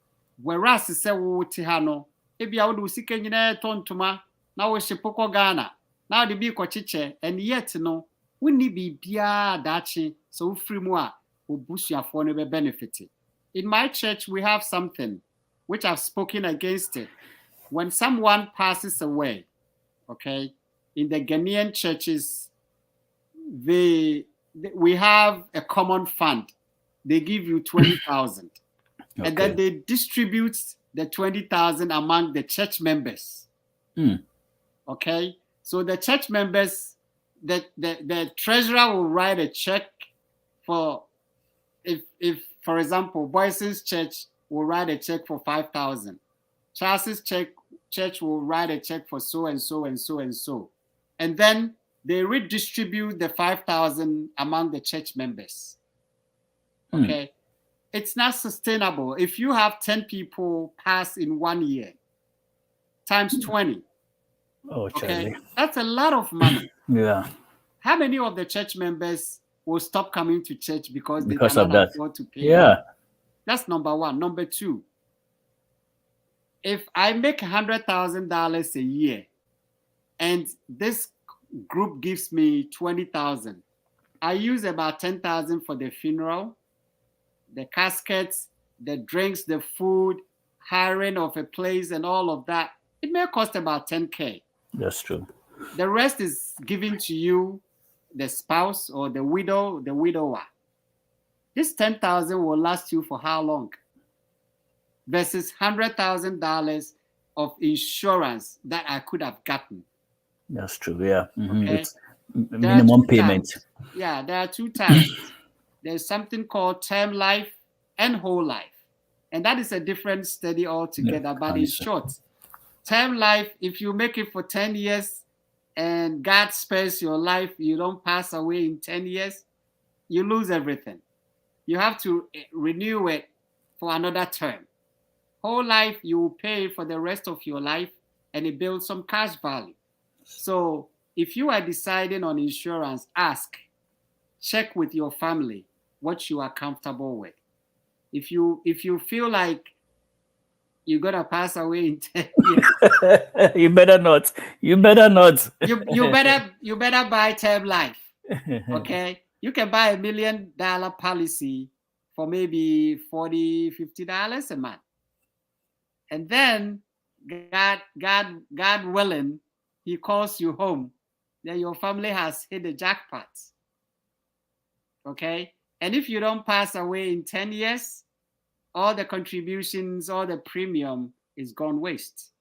whereas it's a Tihano, if you would see Kenya tontuma, now we shipoko Ghana, now the big chiche, and yet no, we need be bia dachi, so free more, who boost your phone benefited. In my church, we have something which I've spoken against it. When someone passes away, okay, in the Ghanaian churches, we have a common fund. They give you 20,000, okay. And then they distribute the 20,000 among the church members. Okay, so the church members, the treasurer will write a check for, if for example, Boison's church will write a check for 5,000. Charles's church will write a check for so and so and so and so, and then they redistribute the 5,000 among the church members. Okay, it's not sustainable. If you have 10 people pass in 1 year, times 20. Oh, okay, that's a lot of money. Yeah. How many of the church members will stop coming to church because they cannot afford to pay? Yeah. That's number one. Number two, if I make $100,000 a year and this group gives me 20,000, I use about 10,000 for the funeral, the caskets, the drinks, the food, hiring of a place and all of that. It may cost about 10K. That's true. The rest is given to you, the spouse or the widower. This 10,000 will last you for how long? Versus $100,000 of insurance that I could have gotten. That's true. Yeah. Okay. It's minimum payment. Yeah, there are two types. There's something called term life and whole life. And that is a different study altogether. Yeah, but in short, term life, if you make it for 10 years and God spares your life, you don't pass away in 10 years, you lose everything. You have to renew it for another term. Whole life, you will pay for the rest of your life and it builds some cash value. So if you are deciding on insurance, check with your family what you are comfortable with. If you feel like you're gonna pass away in 10 years, you better not. You better buy term life. Okay, you can buy $1 million policy for maybe $40, $50 a month. And then God willing, he calls you home. Then your family has hit the jackpot. Okay? And if you don't pass away in 10 years, all the contributions, all the premium is gone waste.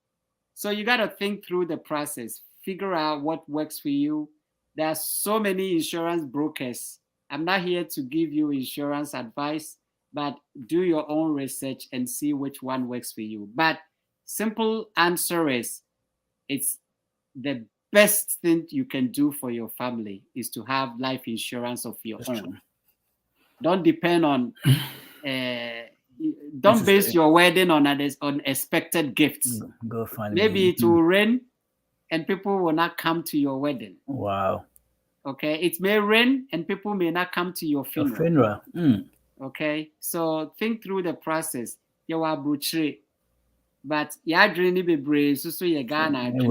So you got to think through the process, figure out what works for you. There are so many insurance brokers. I'm not here to give you insurance advice, but do your own research and see which one works for you. But simple answer is, it's the best thing you can do for your family is to have life insurance of your own. True. Don't depend on, don't base your wedding on unexpected gifts. Go find Maybe it will rain and people will not come to your wedding. Wow. Okay, it may rain and people may not come to your funeral. Okay, so think through the process. You are brutal, but you dream be brave, so you Ghana. And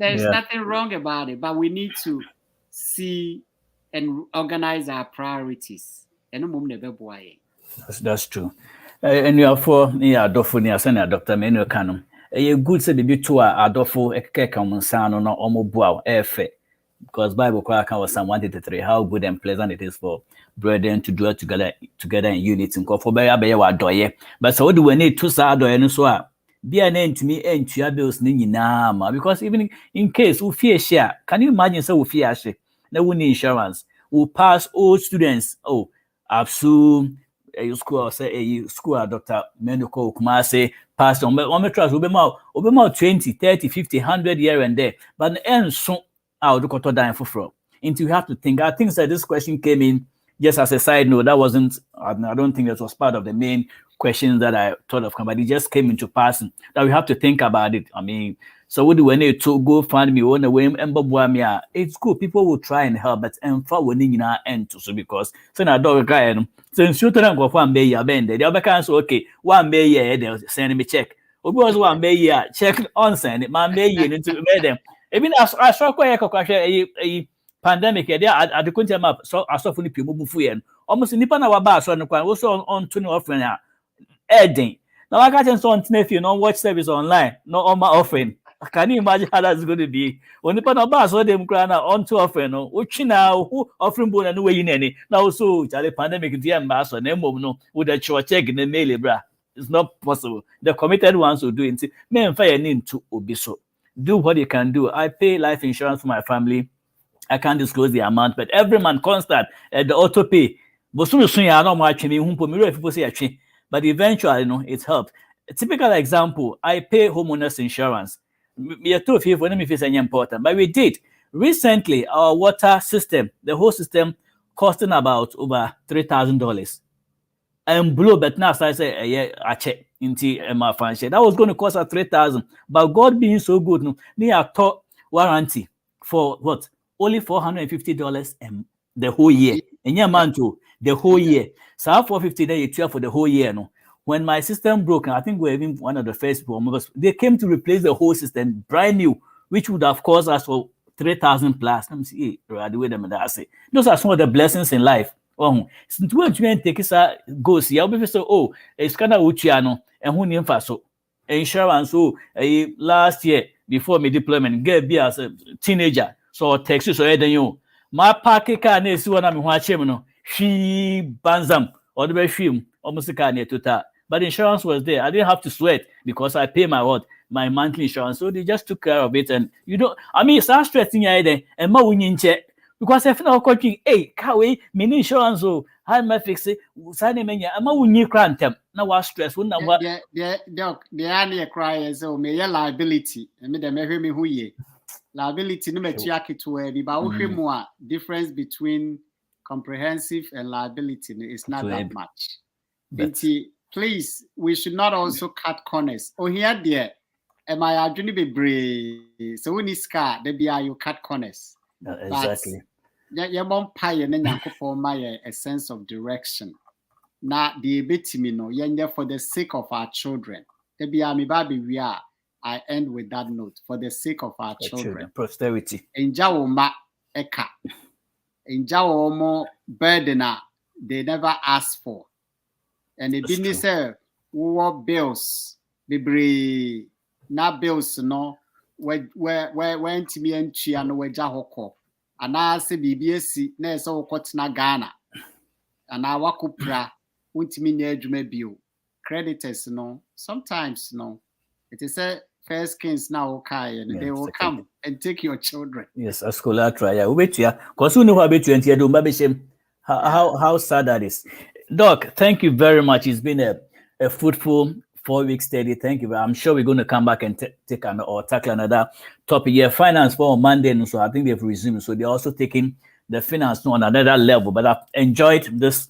there's nothing wrong about it, but we need to see and organize our priorities. That's true. And you are for Adolfo near Senior Dr. Manu Canum. A good said be to Adolfo Ekekamusano no Omobua Efe. Because Bible was Psalm 133, how good and pleasant it is for brethren to dwell together in unity. But so do we need to say and so be an end to me and to your bills nama. Because even in case we fear share, can you imagine so we fear share? No we need insurance. We pass all students. Oh, Absu school say a school Dr. Menoko Kumase pass on trust will be more 20, 30, 50, 100 here and there. But the end soon. Into you have to think. I think that this question came in just as a side note. That wasn't, I don't think that was part of the main questions that I thought of, but it just came into passing that we have to think about it. I mean, so what do we need to go find me on the way? It's cool. People will try and help, but for winning in our end too. So because so now dog guy, since you don't go for 1 year, bend the other can so okay 1 year they'll send me check. Obi was 1 year check on send it. My year into them. Even as I saw a pandemic, there at the country map, so I saw fully people moving almost in Nippon our bus on the quan was on to no offering. Edding. Now I got on nephew, no watch service online, no on my offering. Can you imagine how that's going to be? When Nippon our bus or them crying on to offering, which now who offering bone and way in any now so the pandemic, the ambassador, no with a check in the mail, bra. It's not possible. The committed ones will do it. Men fire need to obiso. Do what you can do. I pay life insurance for my family. I can't disclose the amount, but every month constant the auto pay. But eventually, it helped. A typical example, I pay homeowners insurance. Me too, if it's important, but we did recently. Our water system, the whole system, costing about over $3,000. And blow, but now I say, I check into my function. That was going to cost us $3,000. But God being so good, no, they are taught warranty for what? Only $450 the whole year. And yeah, man, too, the whole year. So $450 then you for the whole year. No, when my system broke, I think we were even one of the first people. They came to replace the whole system, brand new, which would have cost us for 3,000 plus. Let me see, right the way them that I say. Those are some of the blessings in life. Oh, since we take go see, I'll be so oh, it's kind of uchiano and who name for so insurance. So last year before my deployment, get be as a teenager, so Texas so then you my parking car needs one of me watching no she banzam or the film almost a car near to that. But insurance was there. I didn't have to sweat because I pay my monthly insurance. So they just took care of it. And you don't, I mean, start stressing you then and more when you check. Because if not coaching, hey, Kawi, mini insurance, oh, how am I fix it? Sign me, I'm a winning crantem. Now, what stress? When I what? The only cry is, oh, may your liability. I mean, me who ye liability, no matter to be more difference between comprehensive and liability is not that much. Please, we should not also cut corners. Oh, here, dear, am I going to be brave? So, when you scar, there be you cut corners. Exactly. You won't pay for my a sense of direction. Now, the betimi no, you're for the sake of our children. There be me baby we are. I end with that note for the sake of our children. Posterity. Enjawo ma eka. Enjawo mo burden they never asked for. And the business war bills, not bills, no, where to me and Chiano where Jahoko. And I say BBS, Neso Kotina Ghana. And I wakupra, won't mean edge bill. Creditors, no, sometimes, no. It is a first kings now, okay, and they will come and take your children. Yes, a scholar try. Yeah, wait, yeah. Because you know how bit 20 do baby shame. How sad that is. Doc, thank you very much. It's been a fruitful 4-week study. Thank you. I'm sure we're going to come back and tackle another topic. Yeah, finance for Monday, and so I think they've resumed. So they're also taking the finance on another level. But I've enjoyed this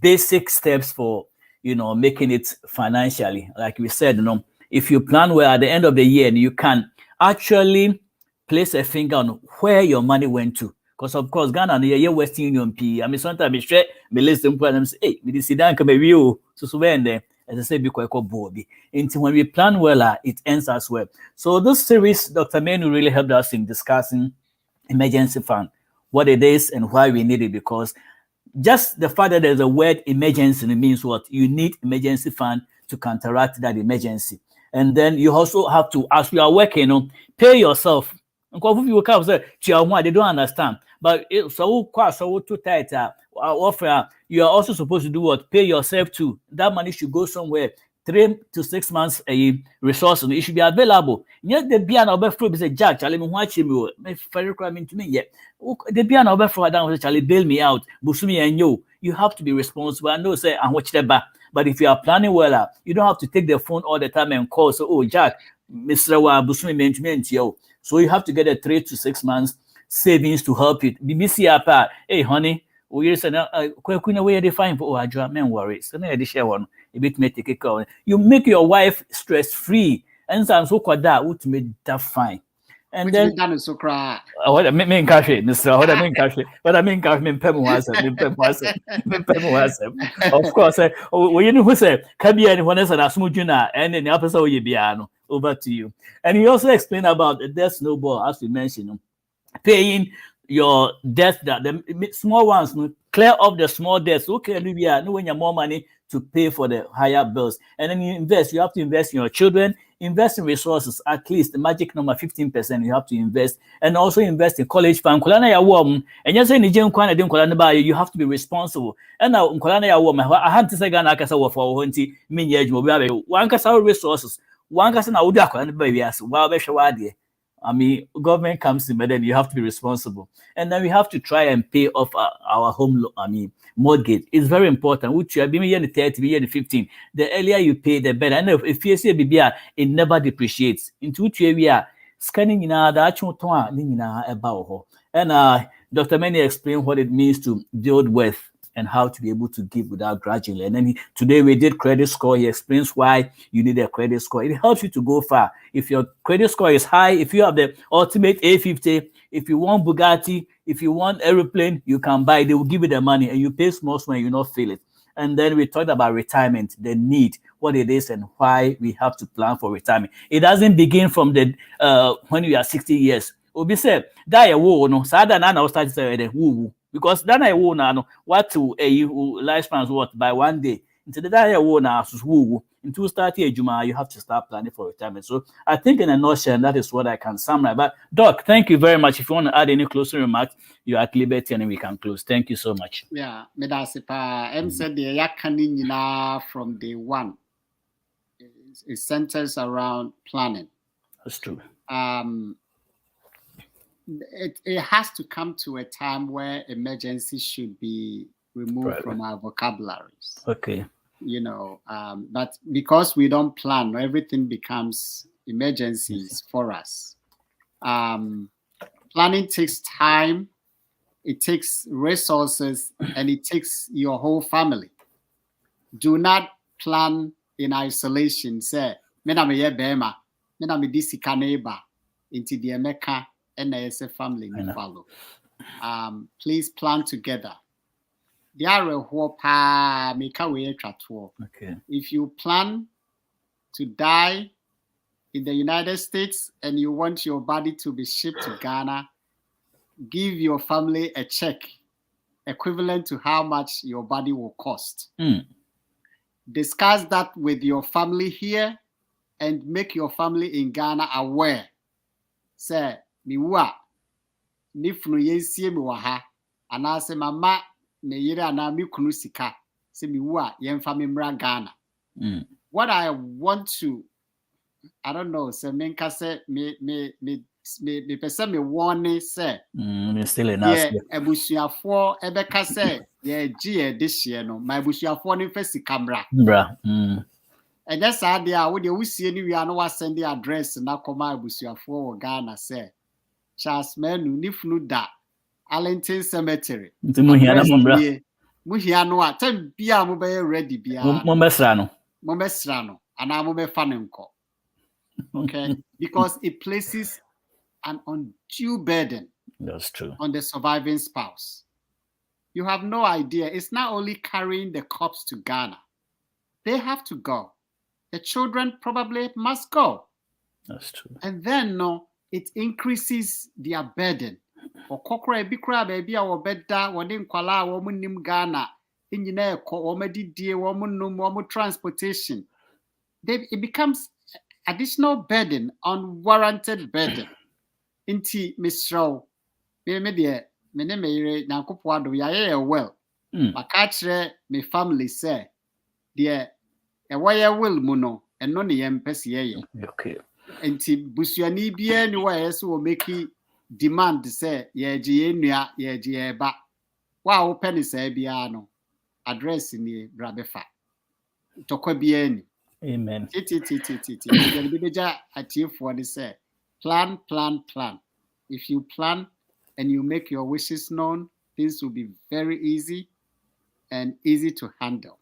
basic steps for making it financially. Like we said, if you plan well at the end of the year, you can actually place a finger on where your money went to. Because of course, Ghana and the Western Union P. I mean, sometimes I share me listen to them say, hey, me this Sudan come review. So when there, as I say, be quite body. Until when we plan well, it ends as well. So this series, Dr. Manu really helped us in discussing emergency fund, what it is and why we need it. Because just the fact that there's a word emergency means what? You need emergency fund to counteract that emergency. And then you also have to, as you are working, pay yourself. They don't understand. But so too tight, you are also supposed to do what? Pay yourself too. That money should go somewhere. 3 to 6 months a resource, it should be available. Yet the be an overflow is a jack. Charlie, watch him. Very cramming to me yet. The be an overflow down. Charlie, bail me out. Busumi and you have to be responsible. I know, say, and watch the back. But if you are planning well, you don't have to take the phone all the time and call. So, oh, Jack, Mr. Busumi management, yo. So you have to get a 3 to 6 months savings to help you. BBC apart. Hey, honey, we said, where they find for our men worries. So now share one. A bit may take a call. You make your wife stress free, and so called that would make that fine. And which then done so cry. What I mean, cafe, Mr. What I mean, cafe. What I mean, cafe, of course, you know who said, Kabi and one else and a smooth and in the episode you be over to you. And he also explained about the debt snowball, as we mentioned, paying your debt, that the small ones, clear off the small debts. Okay, we are when you have more money to pay for the higher bills. And then you invest, you have to invest in your children, invest in resources, at least the magic number 15% you have to invest, and also invest in college fund. And you say you have to be responsible. And now I had to say for one resources, one I mean, government comes in, but then you have to be responsible. And then we have to try and pay off our home mortgage. It's very important. Which you have been here in 30, year 15. The earlier you pay, the better. And if you see BBR, it never depreciates. Into which we are scanning in our actual about. And Dr. Manu explained what it means to build wealth and how to be able to give without grudgingly. And then today we did credit score. He explains why you need a credit score. It helps you to go far. If your credit score is high, if you have the ultimate A50, if you want Bugatti, if you want aeroplane, you can buy. They will give you the money and you pay small when you not feel it. And then we talked about retirement, the need, what it is and why we have to plan for retirement. It doesn't begin from the when you are 60 years. Obi said, die a war, no, Sada Nana was starting to say, woo. Because then I will now what to a lifespan what by one day. Into the day I will now woo. Into starting Juma, you have to start planning for retirement. So I think in a nutshell, that is what I can summarize. But Doc, thank you very much. If you want to add any closing remarks, you are at liberty and we can close. Thank you so much. Yeah, Medasipa, M said the Yakanina from day one. It centers around planning. That's true. It has to come to a time where emergency should be removed from our vocabularies. Okay. But because we don't plan, everything becomes emergencies for us. Planning takes time, it takes resources, and it takes your whole family. Do not plan in isolation. Say, "Mena me ye bema, mena me disika neighbor into the Emeka." And as a family we follow. Please plan together. Okay. If you plan to die in the United States and you want your body to be shipped to Ghana, give your family a check equivalent to how much your body will cost. discuss that with your family here and make your family in Ghana aware. Say, miwa, nifunu yensie mi waha, anase mama me yere ana mi kunu sika, se miwa yenfa mi mra Ghana. What I want to, I don't know, say menka say me person me warning say. Still enough. Yeah, ebusuafo ebeka say yeah G this year no. My ebusuafo ni fe sikamra. Bra. And that's how they are. Would you see anywhere? No one send the address na koma ebusuafo wo Ghana say. Charles Manu nifunu da Arlington Cemetery. Muhia na mbra. Muhia no a time bia mo be ready bia. Mo mesra no. Mo mesra no. Ana mo be fa nko. Okay, because it places an undue burden. That's true. On the surviving spouse. You have no idea. It's not only carrying the corpse to Ghana. They have to go. The children probably must go. That's true. And then no, it increases their burden. Or kokra bikra baby or beda wadin kwala womunim Ghana. Engineer ko womedi die womunum womu transportation. It becomes additional burden, unwarranted burden. Inti Mr. Me de me ne me na kopo ado ya well. Maka kire me family say de e waya will mu no eno ne yem pese ye. Okay. Inti busuani bia ni wa yeso wo make demand say ye gye enua ye gye eba. Wa wo penny say bia no address ni brabefa. Tokwa bia ni. Amen. You be beja achieve for the say plan. If you plan and you make your wishes known, things will be very easy and easy to handle.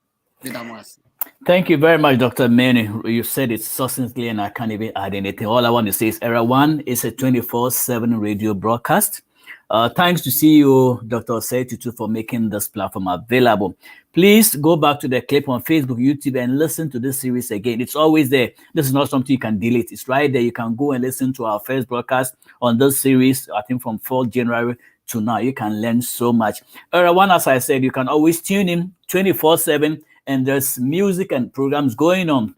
Thank you very much, Dr. Manu. You said it succinctly and I can't even add anything. All I want to say is Era One is a 24/7 radio broadcast. Thanks to CEO Dr. Osei Tutu for making this platform available. Please go back to the clip on Facebook, YouTube, and listen to this series again. It's always there. This is not something you can delete. It's right there. You can go and listen to our first broadcast on this series, I think from 4th January to now. You can learn so much. Era One, as I said, you can always tune in 24/7, and there's music and programs going on.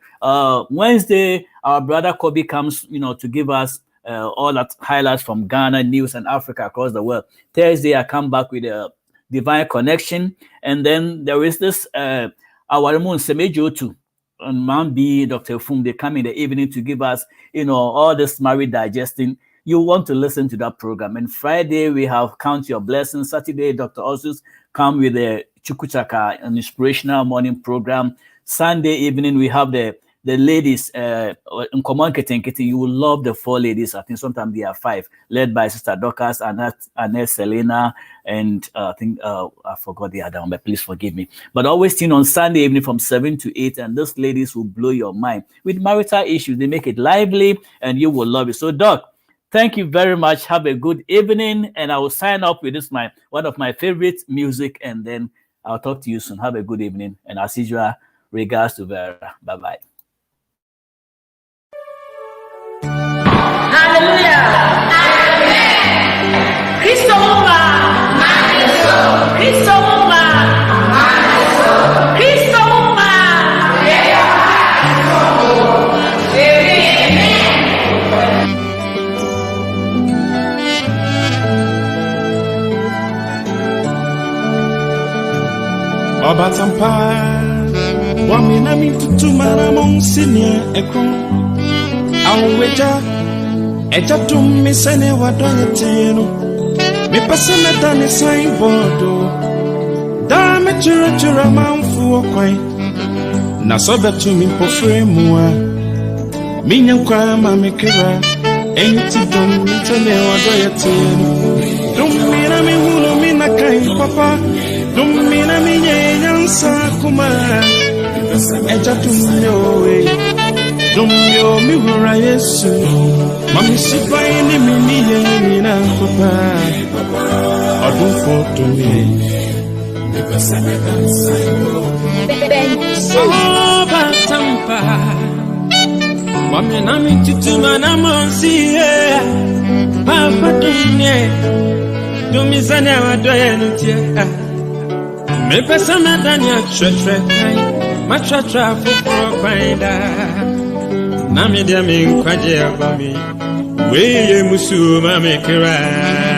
Wednesday, our brother Kobe comes, to give us all that highlights from Ghana, news, and Africa across the world. Thursday, I come back with a Divine Connection, and then there is this our moon Semejotu on Mount B, Dr. Fung. They come in the evening to give us, all this married digesting. You want to listen to that program. And Friday we have Count Your Blessings. Saturday, Dr. Osus come with the Chukuchaka, an inspirational morning program. Sunday evening we have the ladies in Common Ketenkete. You will love the 4 ladies. I think sometimes they are 5, led by Sister Dorcas, Annette, Selena, and I think I forgot the other one, but please forgive me. But always tune on Sunday evening from 7 to 8, and those ladies will blow your mind with marital issues. They make it lively, and you will love it. So, Doc, thank you very much. Have a good evening, and I will sign up with this one of my favorite music, and then I'll talk to you soon. Have a good evening, and as usual, regards to Vera. Bye-bye. Hallelujah. Amen. Cristo Mumba. Cristo Mumba. Cristo Mumba. Obatampa. Wamina mitutu mara monsinia ekron. Aweja eja tummi sene wadonyeteno me pasana dane signboard da me chura manfu okwan na so betu mi pofre mua minya kwa ma me kira enti dum tene wadonyeteno dum mina mi hunu mina kai papa dum mina mi nyansa kuma eja tummi owe Dumyo mi wura Yesu Mami sipa ini mini yengi na papa Odun foto mi Oh batampa Mami na mi tutuma na monsi Papa dumye Dumi zane wa doye nutie Me pesa na danya chwe kai Machacha for Quinda. Nami de min kwaje abami. We musuma me kira.